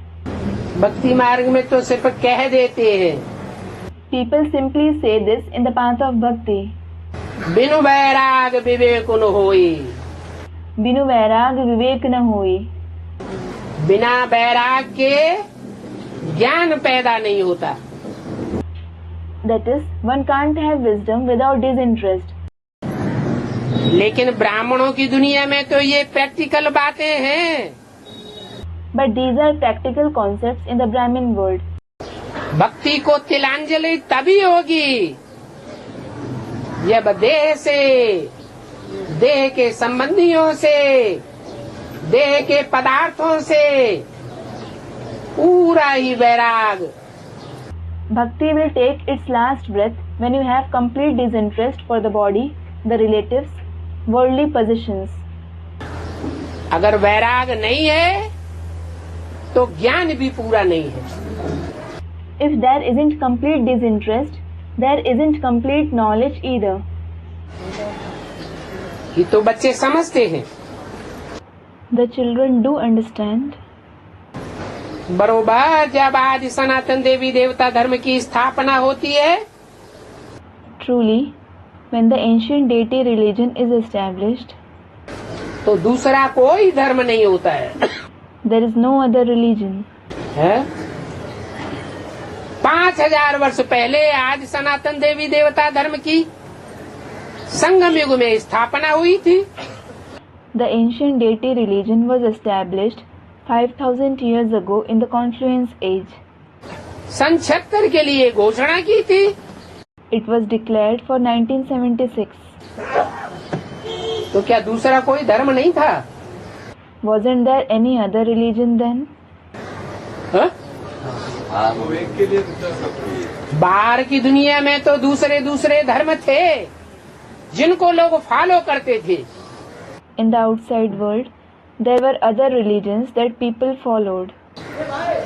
भक्ति मार्ग में तो सिर्फ कह देते हैं। People simply say this in the path of bhakti. बिनु वैराग विवेक न होई। बिनु वैराग विवेक न होई। बिना वैराग के ज्ञान पैदा नहीं होता। That is, one can't have wisdom without disinterest. लेकिन ब्राह्मणों की दुनिया में तो ये प्रैक्टिकल बातें हैं। But these are practical concepts in the Brahmin world. भक्ति को तिलांजलि तभी होगी जब देह से, देह के संबंधियों से, देह के पदार्थों से पूरा ही वैराग। Bhakti will take its last breath when you have complete disinterest for the body, the relatives, worldly possessions. अगर वैराग नहीं है तो ज्ञान भी पूरा नहीं है। If there isn't complete disinterest, there isn't complete knowledge either. ये तो बच्चे समझते हैं। The children do understand. बरोबर जब आज सनातन देवी देवता धर्म की स्थापना होती है, Truly, when the ancient deity religion is established, तो दूसरा कोई धर्म नहीं होता है। there is no other religion. है 5000 वर्ष पहले आज सनातन देवी देवता धर्म की संगम युग में स्थापना हुई थी। The ancient deity religion was established 5000 years ago in the Confluence age. सन 76 के लिए घोषणा की थी। It was declared for 1976. तो क्या दूसरा कोई धर्म नहीं था? Wasn't there any other religion then? हा? बाहर की दुनिया में तो दूसरे दूसरे धर्म थे जिनको लोग फॉलो करते थे। In the outside world, there were other religions that people followed.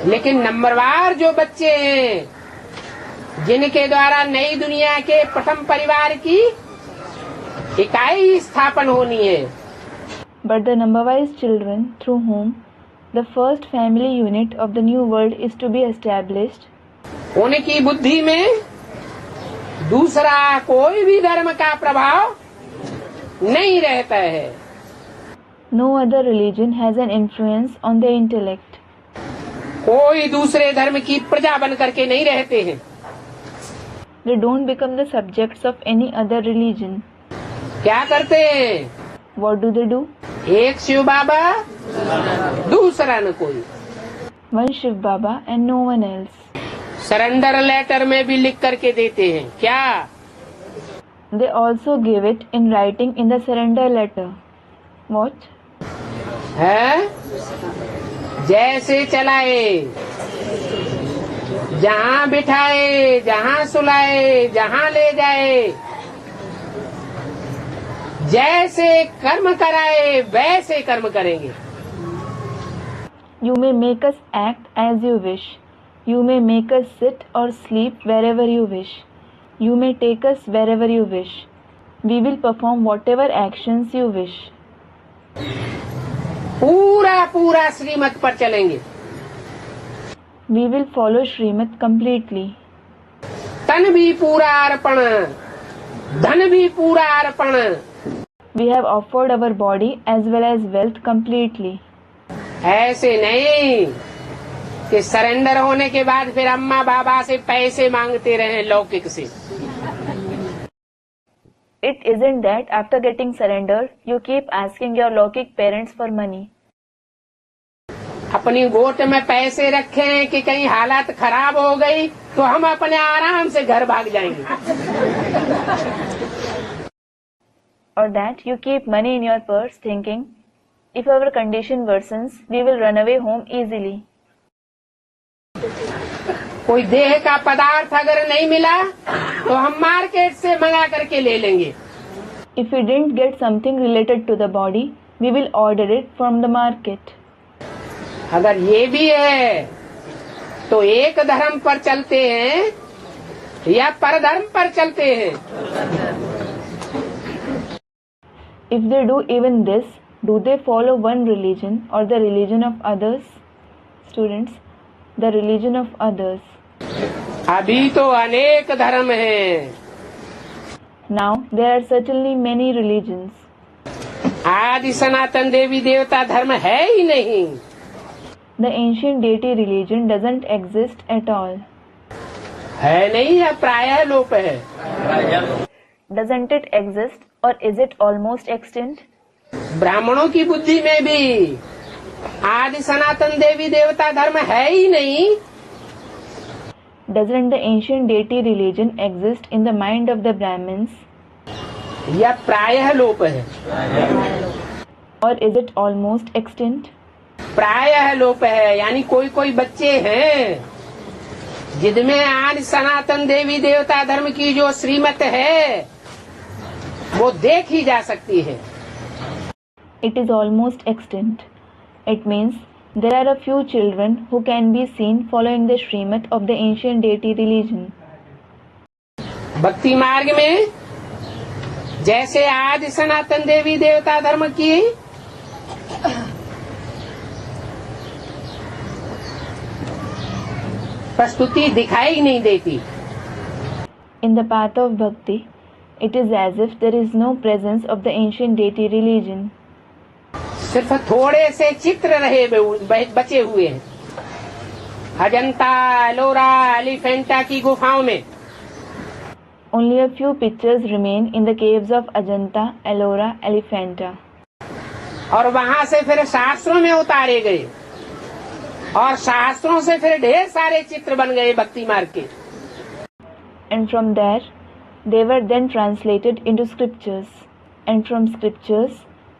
लेकिन नंबरवार जो बच्चे हैं, जिनके द्वारा नई दुनिया के प्रथम परिवार की इकाई स्थापन होनी है, But the number-wise children through whom the first family unit of the new world is to be established, उनकी बुद्धि में दूसरा कोई भी धर्म का प्रभाव नहीं रहता है। no other religion has an influence on their intellect. कोई दूसरे धर्म की प्रजा बन करके नहीं रहते हैं। They don't become the subjects of any other religion. क्या करते हैं? What do they do? एक शिव बाबा, दूसरा न कोई। One Shiv Baba and no one else. Surrender letter में भी लिख करके देते हैं। क्या? They also give it in writing in the surrender letter. What? है? जैसे चलाए, जहाँ बिठाए, जहाँ सुलाए, जहाँ ले जाए, जैसे कर्म कराए वैसे कर्म करेंगे। You may make us act as you wish. You may make us sit or sleep wherever you wish. You may take us wherever you wish. We will perform whatever actions you wish. पूरा पूरा श्रीमत पर चलेंगे। We will follow Srimad completely. तन भी पूरा अर्पण, धन भी पूरा अर्पण। We have offered our body as well as wealth completely. ऐसे नहीं कि सरेंडर होने के बाद फिर अम्मा बाबा से पैसे मांगते रहे लौकिक से। It isn't that after getting surrendered, you keep asking your Lokik parents for money. अपनी गोट में पैसे रखे हैं कि कहीं हालत खराब हो गई तो हम अपने आराम से घर भाग जाएंगे। Or that you keep money in your purse thinking, if our condition worsens, we will run away home easily. कोई देह का पदार्थ अगर नहीं मिला तो हम मार्केट से मंगा करके ले लेंगे। If we didn't get something related to the body, we will order it from the market. अगर ये भी है तो एक धर्म पर चलते हैं या परधर्म पर चलते हैं। If they do even this, do they follow one religion or the religion of others? Students, the religion of others. अभी तो अनेक धर्म हैं। Now there are certainly many religions. आदि सनातन देवी देवता धर्म है ही नहीं। The ancient deity religion doesn't exist at all. है नहीं या प्रायः लोप है? Doesn't it exist or is it almost extinct? ब्राह्मणों की बुद्धि में भी आदि सनातन देवी देवता धर्म है ही नहीं। Doesn't the ancient deity religion exist in the mind of the Brahmins? या प्रायः लोप है? Or is it almost extinct? प्रायः लोप है, यानी कोई कोई बच्चे हैं जिनमें आज सनातन देवी देवता धर्म की जो श्रीमत है वो देखी जा सकती है। It is almost extinct. It means there are a few children who can be seen following the Srimad of the ancient deity religion. भक्ति मार्ग में जैसे आदि सनातन देवी देवता धर्म की प्रस्तुति दिखाई नहीं देती, In the path of bhakti, it is as if there is no presence of the ancient deity religion. सिर्फ थोड़े से चित्र रहे बचे हुए हैं अजंता, एलोरा, एलिफेंटा की गुफाओं में। Only a few pictures remain in the caves of Ajanta, Ellora, Elephanta. और वहां से फिर शास्त्रों में उतारे गए और शास्त्रों से फिर ढेर सारे चित्र बन गए भक्ति मार्ग के। And from there, they were then translated into scriptures. And from scriptures,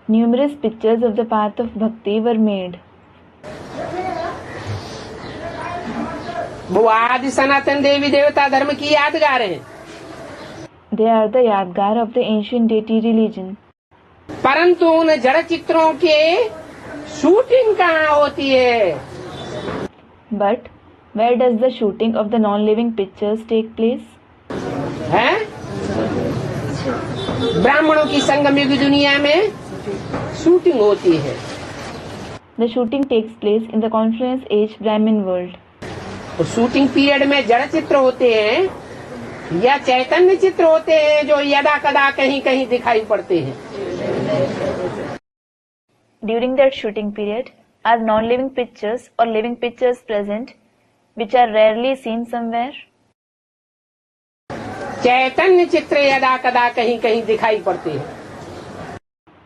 numerous pictures of the path of bhakti were made. वो आदि सनातन देवी देवता धर्म की यादगार हैं। They are the yadgar of the ancient deity religion. परंतु उन जड़ चित्रों के शूटिंग कहाँ होती है? But where does the shooting of the non-living pictures take place? हैं? ब्राह्मणों की संगम युग दुनिया में शूटिंग होती है। The shooting takes place in the confluence age Brahmin world. और शूटिंग पीरियड में जड़ चित्र होते हैं या चैतन्य चित्र होते हैं जो यदा कदा कहीं कहीं दिखाई पड़ते हैं। During that shooting period, are non-living pictures or living pictures present, which are rarely seen somewhere? चैतन्य चित्र यदा कदा कहीं कहीं दिखाई पड़ते हैं।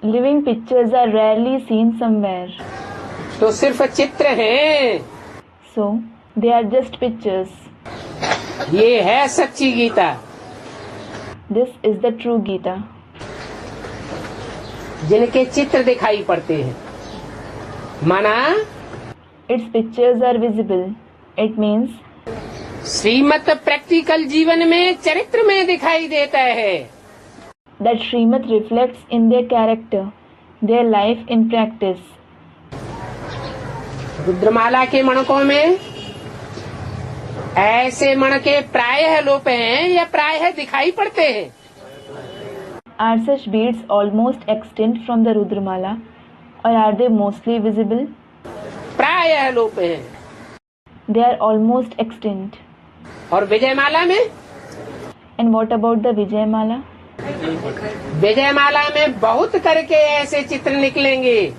Living pictures are rarely seen somewhere. तो सिर्फ चित्र हैं। So, they are just pictures. ये है सच्ची Gita. This is the true Gita. जिनके चित्र दिखाई पड़ते हैं, माना Its pictures are visible. It means श्रीमत प्रैक्टिकल जीवन में चरित्र में दिखाई देता है। that Srimad reflects in their character, their life in practice. रुद्रमाला के मणकों में ऐसे मणके प्रायः लोप हैं या प्रायः दिखाई पड़ते हैं। Are such beads almost extinct from the Rudramala, or are they mostly visible? प्रायः लोप हैं। They are almost extinct. और विजयमाला में? And what about the Vijayamala? Vijayamala में बहुत करके ऐसे चित्र निकलेंगे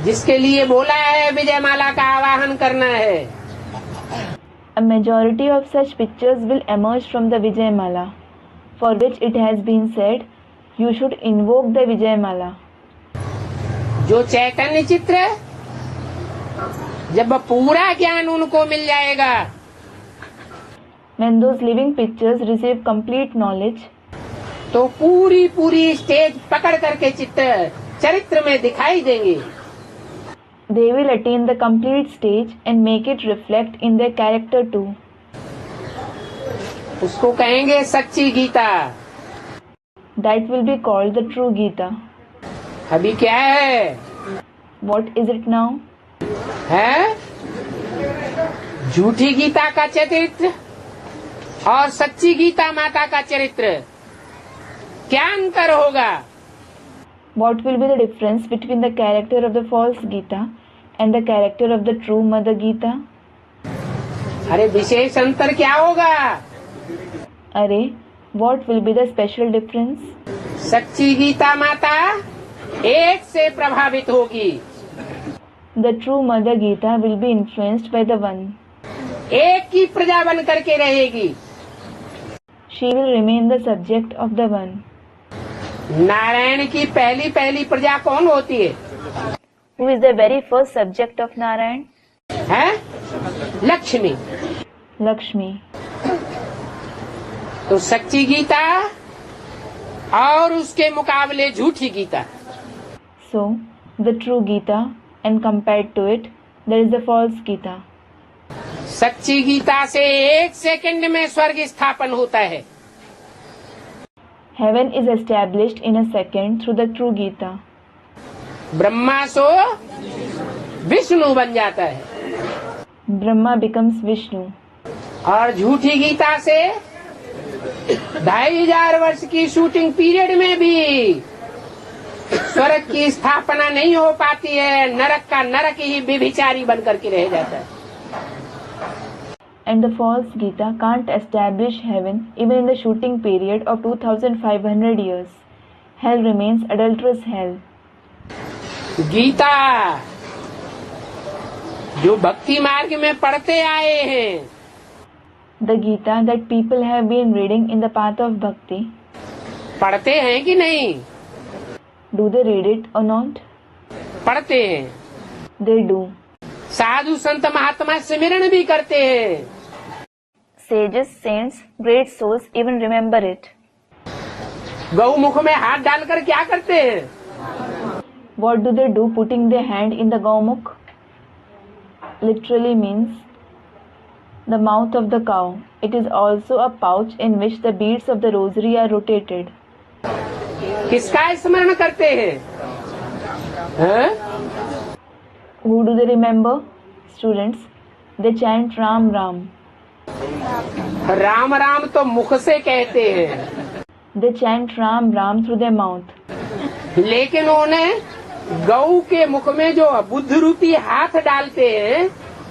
जिसके लिए बोला है विजयमाला का आवाहन करना है। A majority of such pictures will emerge from the Vijayamala, for which it has been said, you should invoke the Vijayamala. जो चैतन्य चित्र जब पूरा ज्ञान उनको मिल जाएगा, When those living pictures receive complete knowledge, तो पूरी स्टेज पकड़ करके चित्र चरित्र में दिखाई देंगे। they will attain the complete stage and make it reflect in their character too. उसको कहेंगे सच्ची Gita. That will be called the true Gita. अभी क्या है? What is it now? है झूठी गीता का चरित्र और सच्ची गीता माता का चरित्र, क्या अंतर होगा? What will be the difference between the character of the false Gita and the character of the true Mother Gita? अरे विशेष अंतर क्या होगा? Arey, what will be the special difference? सच्ची गीता माता एक से प्रभावित होगी, The true Mother Gita will be influenced by the one. एक की प्रजा बन करके रहेगी। She will remain the subject of the one. Narayan की पहली प्रजा कौन होती है? Who is the very first subject of Narayan? है लक्ष्मी। Lakshmi. तो सच्ची गीता और उसके मुकाबले झूठी Gita. So, the true Gita, and compared to it, there is the false Gita. सच्ची गीता से एक सेकंड में स्वर्ग स्थापन होता है। Heaven is established in a second through the true Gita. Brahma सो विष्णु बन जाता है, Brahma becomes Vishnu. और झूठी गीता से 2500 वर्ष की शूटिंग पीरियड में भी स्वर्ग की स्थापना नहीं हो पाती है, नरक का नरक ही व्यभिचारी बन करके रह जाता है। And the false Gita can't establish heaven even in the shooting period of 2500 years. Hell remains adulterous hell. Gita जो भक्ति मार्ग में पढ़ते आए हैं, The Gita that people have been reading in the path of bhakti, पढ़ते हैं कि नहीं? do they read it or not? पढ़ते हैं। They do. साधु संत महात्मा सिमरन भी करते हैं। Sages, saints, great souls even remember it. Gaumukh में हाथ डालकर क्या करते हैं? What do they do putting their hand in the Gaumukh? Literally means the mouth of the cow. It is also a pouch in which the beads of the rosary are rotated. किसका स्मरण करते हैं? हैं? Who do they remember? Students, they chant Ram Ram. Ram Ram तो मुख से कहते हैं, They chant Ram Ram through their mouth. लेकिन उन्हें गौ के मुख में जो बुद्ध रूपी हाथ डालते हैं,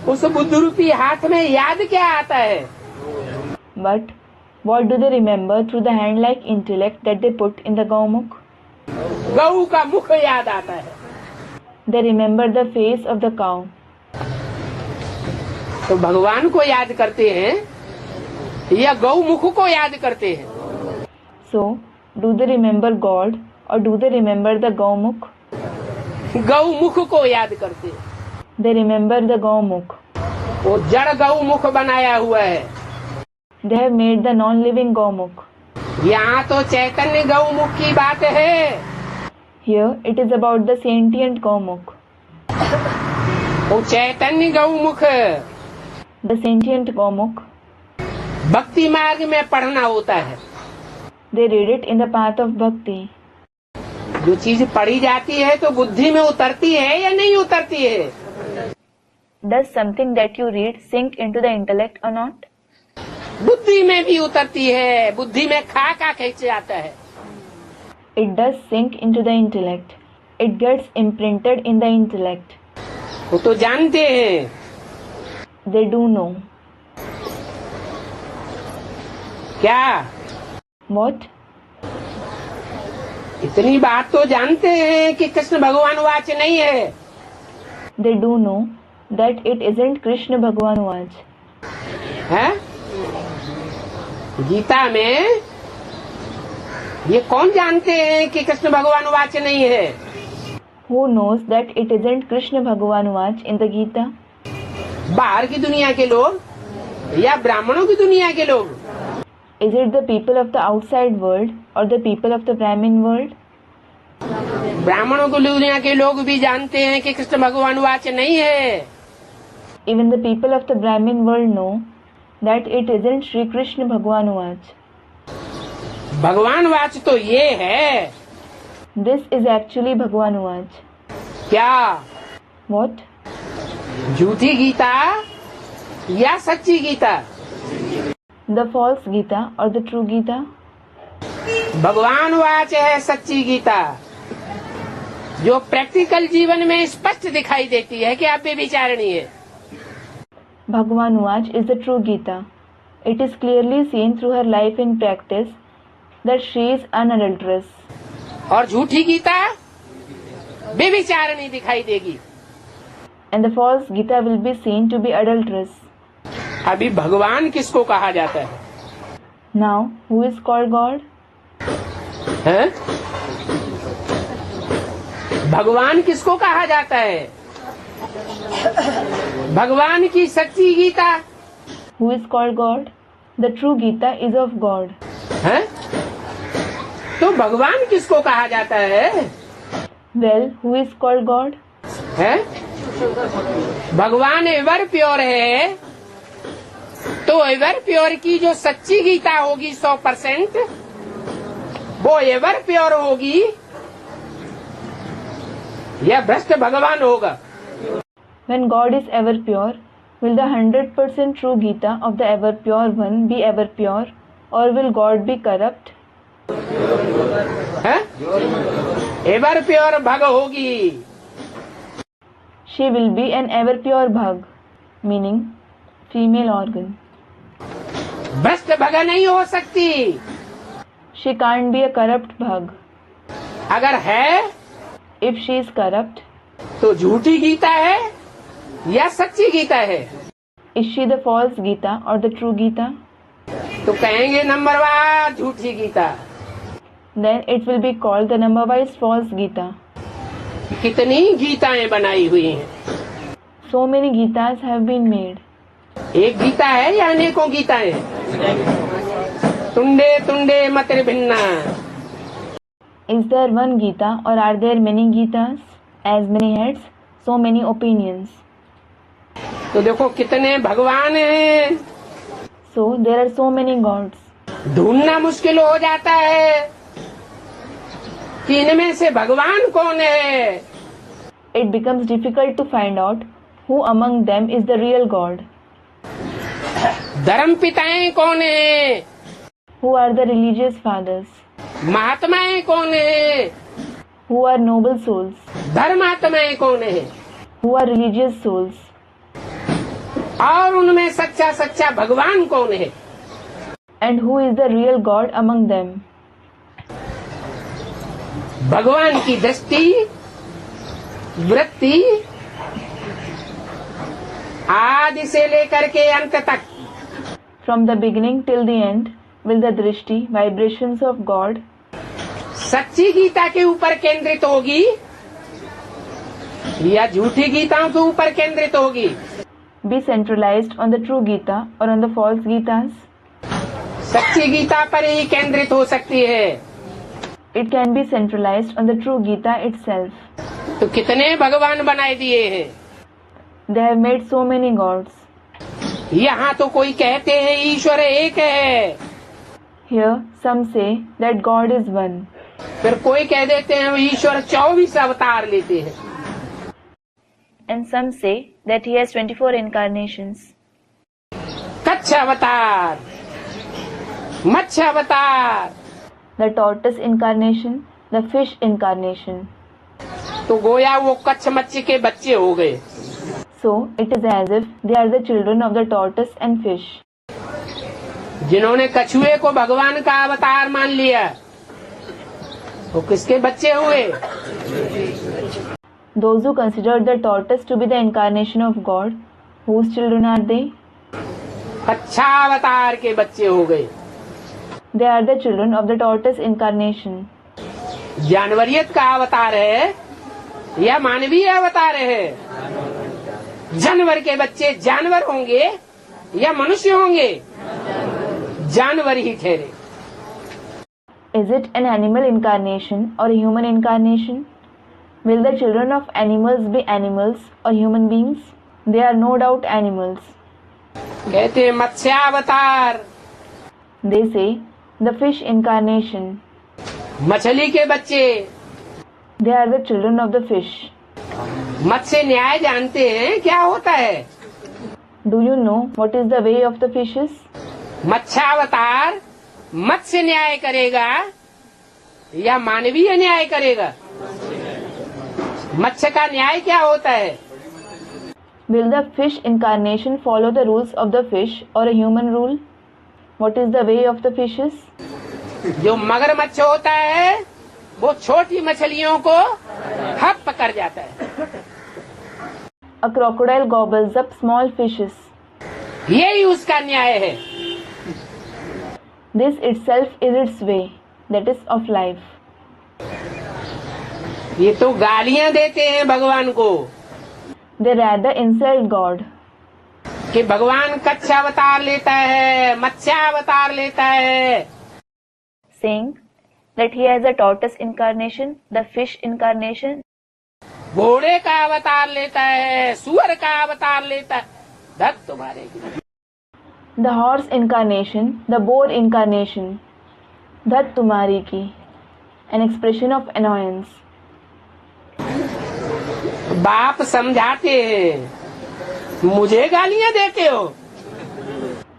उस बुद्ध रूपी हाथ में याद क्या आता है? But what do they remember through the hand-like intellect that they put in the Gaumukh? गौ का मुख याद आता है। They remember the face of the cow. तो भगवान को याद करते हैं या गौ मुख को याद करते हैं? So, do they remember God or do they remember the Gaumukh? गौ मुख को याद करते हैं। They remember the Gaumukh. वो जड़ गौ मुख बनाया हुआ है। They have made the non-living Gaumukh. यहाँ तो चैतन्य गौ मुख की बात है। Here it is about the sentient Gaumukh. वो चैतन्य गौ मुख The sentient Gaumukh, भक्ति मार्ग में पढ़ना होता है। they read it in the path of bhakti. जो चीज पढ़ी जाती है तो बुद्धि में उतरती है या नहीं उतरती है? Does something that you read sink into the intellect or not? बुद्धि में भी उतरती है, बुद्धि में खा खींच जाता है। It does sink into the intellect. It gets imprinted in the intellect. वो तो जानते हैं। They do know. क्या? What? इतनी बात तो जानते हैं कि कृष्ण भगवान वाच नहीं है। They do know that it isn't Krishna Bhagwan Vach. है? गीता में ये कौन जानते हैं कि कृष्ण भगवान वाच नहीं है? Who knows that it isn't Krishna Bhagwan Vach in the Gita? बाहर की दुनिया के लोग या ब्राह्मणों की दुनिया के लोग? Is it the people of the outside world or the people of the Brahmin world? ब्राह्मणों की दुनिया के लोग भी जानते हैं कि कृष्ण भगवान वाच नहीं है। Even the people of the Brahmin world know that it isn't Shri Krishna Bhagwan Vach. भगवान वाच तो ये है। This is actually Bhagwan Vach. क्या? What? झूठी गीता या सच्ची Gita? The false Gita or the true Gita? भगवान वाच है सच्ची गीता, जो प्रैक्टिकल जीवन में स्पष्ट दिखाई देती है कि आप बेविचारणी है। Bhagwan Vach is the true Gita. It is clearly seen through her life in practice that she is unadulterous. और झूठी गीता बेविचारणी दिखाई देगी। And the false Gita will be seen to be adulterous. अभी भगवान किसको कहा जाता है? Now, who is called God? हैं? भगवान किसको कहा जाता है? भगवान की सच्ची Gita. Who is called God? The true Gita is of God. हैं? तो भगवान किसको कहा जाता है? Well, who is called God? हैं? भगवान एवर प्योर है, तो एवर प्योर की जो सच्ची गीता होगी 100%, वो एवर प्योर होगी या भ्रष्ट भगवान होगा? When God is ever pure, will the 100% true Gita of the ever pure one be ever pure, or will God be corrupt? है? एवर प्योर भग होगी। She will be an ever pure Bhag, meaning female organ. भ्रष्ट भग नहीं हो सकती। She can't be a corrupt Bhag. अगर है If she is corrupt, तो झूठी गीता है या सच्ची गीता है? is she the false Gita or the true Gita? तो कहेंगे नंबर वार झूठी Gita. Then it will be called the number-wise false Gita. कितनी गीताएं बनाई हुई हैं? So many Gitas have been made. एक गीता है या अनेकों गीताएं? तुंडे तुंडे मत भिन्ना। Is there one Gita or are there many Gitas? As many heads, so many opinions. तो देखो कितने भगवान हैं। So there are so many gods. ढूंढना मुश्किल हो जाता है कि इनमें से भगवान कौन है। It becomes difficult to find out who among them is the real God. धर्म पिताएं कौन है? Who are the religious fathers? महात्माएं कौन है? Who are noble souls? धर्मात्माएं कौन है? Who are religious souls? और उनमें सच्चा सच्चा भगवान कौन है? And who is the real God among them? भगवान की दृष्टि वृत्ति आदि से लेकर के अंत तक, From the beginning till the end, will the drishti, vibrations of God, सच्ची गीता के ऊपर केंद्रित होगी या झूठी गीताओं के ऊपर केंद्रित होगी? be centralized on the true Gita or on the false Gitas? सच्ची गीता पर ही केंद्रित हो सकती है। It can be centralized on the true Gita itself. तो कितने भगवान बनाए दिए हैं? They have made so many gods. यहाँ तो कोई कहते हैं ईश्वर एक है, Here some say that God is one. फिर कोई कह देते हैं ईश्वर 24 अवतार लेते हैं। And some say that he has 24 incarnations. Kutch अवतार, मत्स्य अवतार, The tortoise incarnation, the fish incarnation. तो गोया वो कच्छ मत्स्य के बच्चे हो गए। So it is as if they are the children of the tortoise and fish. जिन्होंने कछुए को भगवान का अवतार मान लिया वो किसके बच्चे हुए? Those who considered the tortoise to be the incarnation of God, whose children are they? कच्छावतार के बच्चे हो गए। They are the children of the tortoise incarnation. जानवरियत का अवतार है या मानवीय अवतार है? जानवर के बच्चे जानवर होंगे या मनुष्य होंगे? जानवर ही ठहरे। Is it an animal incarnation or a human incarnation? Will the children of animals be animals or human beings? They are no doubt animals. कहते हैं मत्स्यावतार। They say the fish incarnation. मछली के बच्चे। They are the children of the fish. मत्स्य न्याय जानते हैं क्या होता है? Do you know what is the way of the fishes? मत्स्यावतार मत्स्य न्याय करेगा या मानवीय न्याय करेगा? मत्स्य का न्याय क्या होता है? Will the fish incarnation follow the rules of the fish or a human rule? What is the way of the fishes? जो मगरमच्छ होता है वो छोटी मछलियों को हप कर जाता है। A crocodile gobbles up small fishes. यही उसका न्याय है। This itself is its way, that is of life. ये तो गालियां देते हैं भगवान को They rather insult God. कि भगवान कच्छ अवतार लेता है, मत्स्यावतार लेता है, Saying that he has a tortoise incarnation, the fish incarnation, घोड़े का अवतार लेता है, सुअर का अवतार लेता है। धत तुम्हारे the horse incarnation, the boar incarnation. Dhat tumhari ki. an expression of annoyance. बाप समझाते हैं, मुझे गालियां देते हो।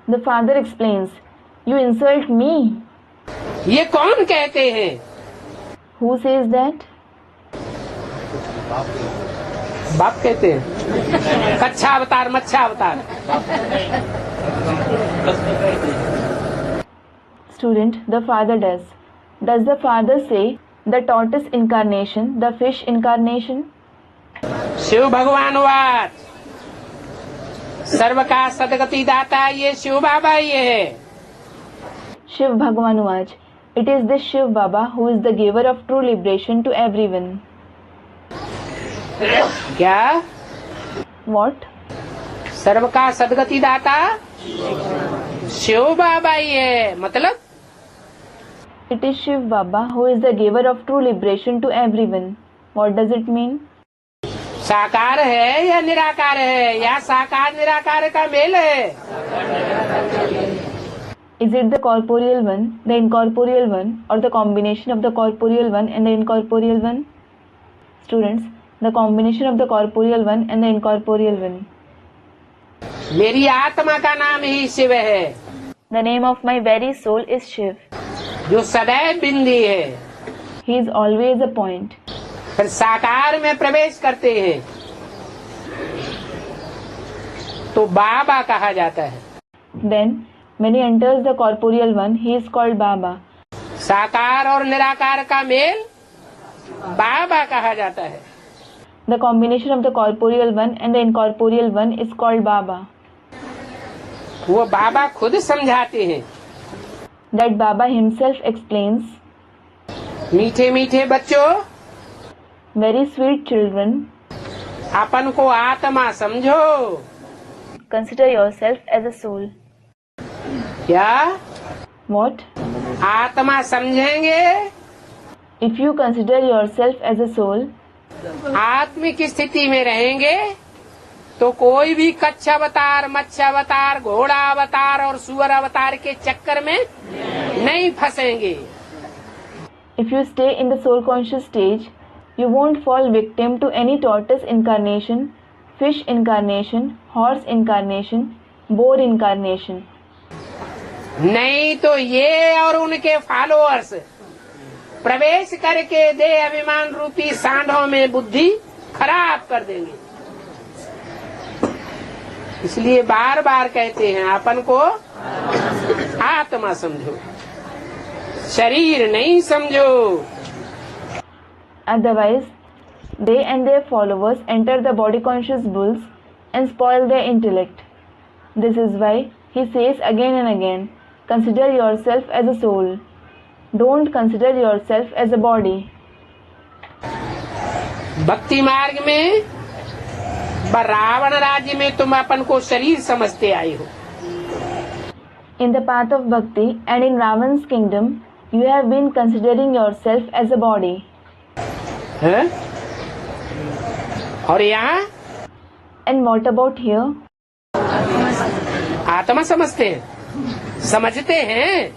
The father explains, "You insult me." ये कौन कहते हैं? Who says that? बाप कहते हैं। कच्छा अवतार मच्छा अवतार। Student, the father does. Does the father say the tortoise incarnation, the fish incarnation? Shiv भगवान वाच, सर्व का सदगति दाता ये शिव बाबा ये है। Shiv Bhagavan Vach, it is this Shiv Baba who is the giver of true liberation to everyone. क्या? What? सर्व का सदगति दाता शिव बाबा ही है, मतलब It is Shiv Baba who is the giver of true liberation to everyone. What does it mean? साकार है या निराकार है, या साकार निराकार का मेल है? Is it the corporeal one, the incorporeal one, or the combination of the corporeal one and the incorporeal one? Students, the combination of the corporeal one and the incorporeal one. मेरी आत्मा का नाम ही शिव है, The name of my very soul is Shiv. जो सदैव बिंदी है। He is always a point. फिर साकार में प्रवेश करते हैं तो बाबा कहा जाता है। Then, when he enters the corporeal one, he is called Baba. साकार और निराकार का मेल बाबा कहा जाता है। The combination of the corporeal one and the incorporeal one is called Baba. वो बाबा खुद समझाते हैं। That Baba himself explains, मीठे मीठे बच्चों, "Very sweet children, अपन को आत्मा समझो। consider yourself as a soul." क्या? What? आत्मा समझेंगे, If you consider yourself as a soul, आत्मिक स्थिति में रहेंगे तो कोई भी कच्चा अवतार, मत्स्य अवतार, घोड़ा अवतार और सुअर अवतार के चक्कर में नहीं फंसेंगे। if you stay in the soul conscious stage, you won't fall victim to any tortoise incarnation, fish incarnation, horse incarnation, boar incarnation. नहीं तो ये और उनके फॉलोअर्स प्रवेश करके दे अभिमान रूपी सांडों में बुद्धि खराब कर देंगे। इसलिए बार बार कहते हैं अपन को आत्मा समझो, शरीर नहीं समझो। Otherwise, they and their followers enter the body conscious bulls and spoil their intellect. This is why he says again and again, "Consider yourself as a soul. Don't consider yourself as a body." भक्ति मार्ग में रावण राज्य में तुम अपन को शरीर समझते आए हो। In the path of bhakti and in Ravan's kingdom, you have been considering yourself as a body. है? और यहाँ And what about here? आत्मा समझते हैं, समझते हैं।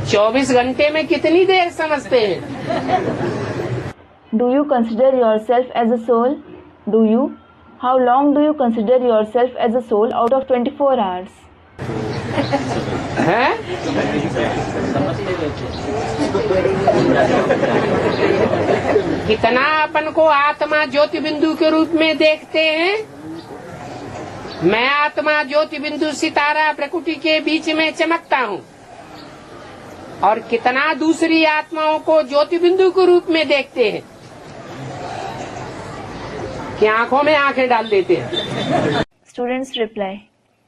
24 घंटे में कितनी देर समझते हैं? Do you consider yourself as a soul? Do you? How long do you consider yourself as a soul out of 24 hours? है? कितना अपन को आत्मा ज्योति बिंदु के रूप में देखते हैं? मैं आत्मा ज्योति बिंदु सितारा प्रकृति के बीच में चमकता हूँ, और कितना दूसरी आत्माओं को ज्योति बिंदु के रूप में देखते हैं कि आंखों में आंखें डाल देते हैं। Students reply,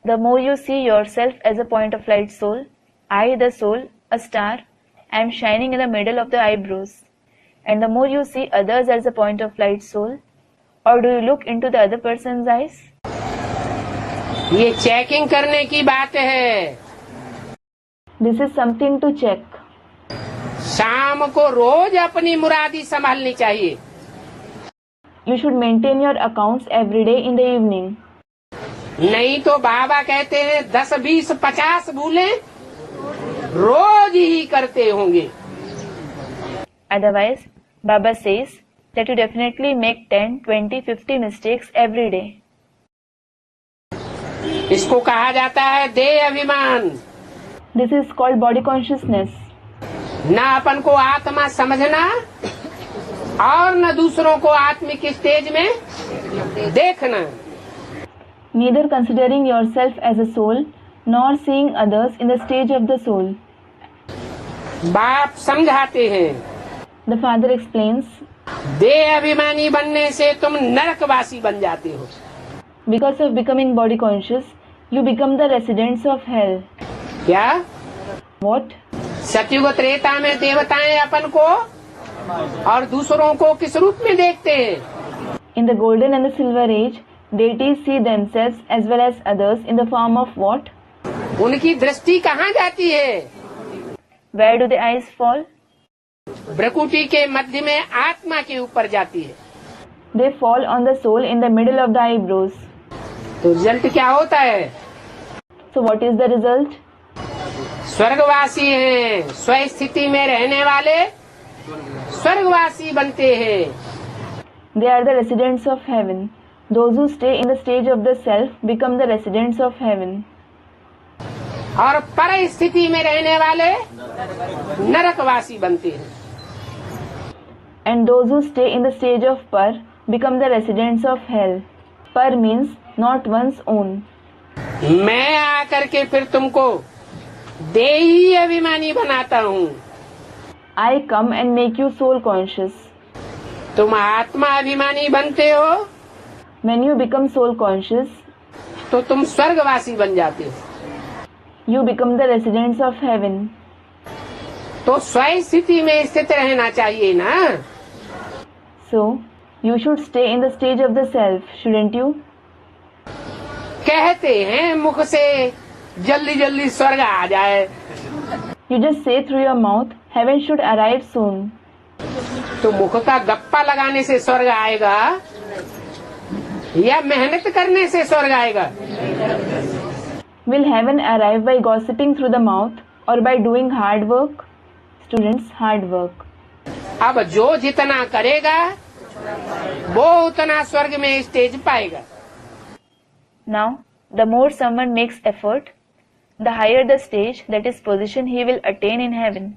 "The more you see yourself as a point of light soul, I, the soul, a star, am shining in the middle of the eyebrows. And the more you see others as a point of light soul, or do you look into the other person's eyes?" ये checking करने की बात है। This is something to check. शाम को रोज अपनी मुरादी संभालनी चाहिए। You should maintain your accounts every day in the evening. नहीं तो बाबा कहते हैं 10, 20, 50 भूलें रोज ही करते होंगे। Otherwise, Baba says that you definitely make 10, 20, 50 mistakes every day. इसको कहा जाता है देह अभिमान। This is called body consciousness. न अपन को आत्मा समझना और न दूसरों को आत्मिक स्टेज में देखना। Neither considering yourself as a soul nor seeing others in the stage of the soul. बाप समझाते हैं, The father explains, देह अभिमानी बनने से तुम नरकवासी बन जाते हो। because of becoming body conscious, you become the residents of hell. क्या? What? सतयुग त्रेता में देवताएं अपन को और दूसरों को किस रूप में देखते हैं? In the golden and the silver age, deities see themselves as well as others in the form of what? उनकी दृष्टि कहाँ जाती है? Where do the eyes fall? भ्रकुटी के मध्य में आत्मा के ऊपर जाती है। They fall on the soul in the middle of the eyebrows. तो रिजल्ट क्या होता है? So what is the result? स्वर्गवासी हैं, स्वस्थिति में रहने वाले स्वर्गवासी बनते हैं। They are the residents of heaven. Those who stay in the stage of the self become the residents of heaven. और पर स्थिति में रहने वाले नरकवासी बनते हैं। And those who stay in the stage of par become the residents of hell. Par means not one's own. मैं आकर के फिर तुमको देही अभिमानी बनाता हूँ। I come and make you soul conscious. तुम आत्मा अभिमानी बनते हो When you become soul conscious, तो तुम स्वर्गवासी बन जाते हो। you become the residents of heaven. तो स्वयं स्थिति में स्थित रहना चाहिए ना। So, you should stay in the stage of the self, shouldn't you? कहते हैं मुख से जल्दी जल्दी स्वर्ग आ जाए। You just say through your mouth, heaven should arrive soon. तो मुख का गप्पा लगाने से स्वर्ग आएगा या मेहनत करने से स्वर्ग आएगा? Will heaven arrive by gossiping through the mouth or by doing hard work? Students, hard work. अब जो जितना करेगा वो उतना स्वर्ग में स्टेज पाएगा। Now, the more someone makes effort, the higher the stage, that is position he will attain in heaven.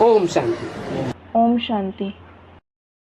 Om Shanti. Om Shanti.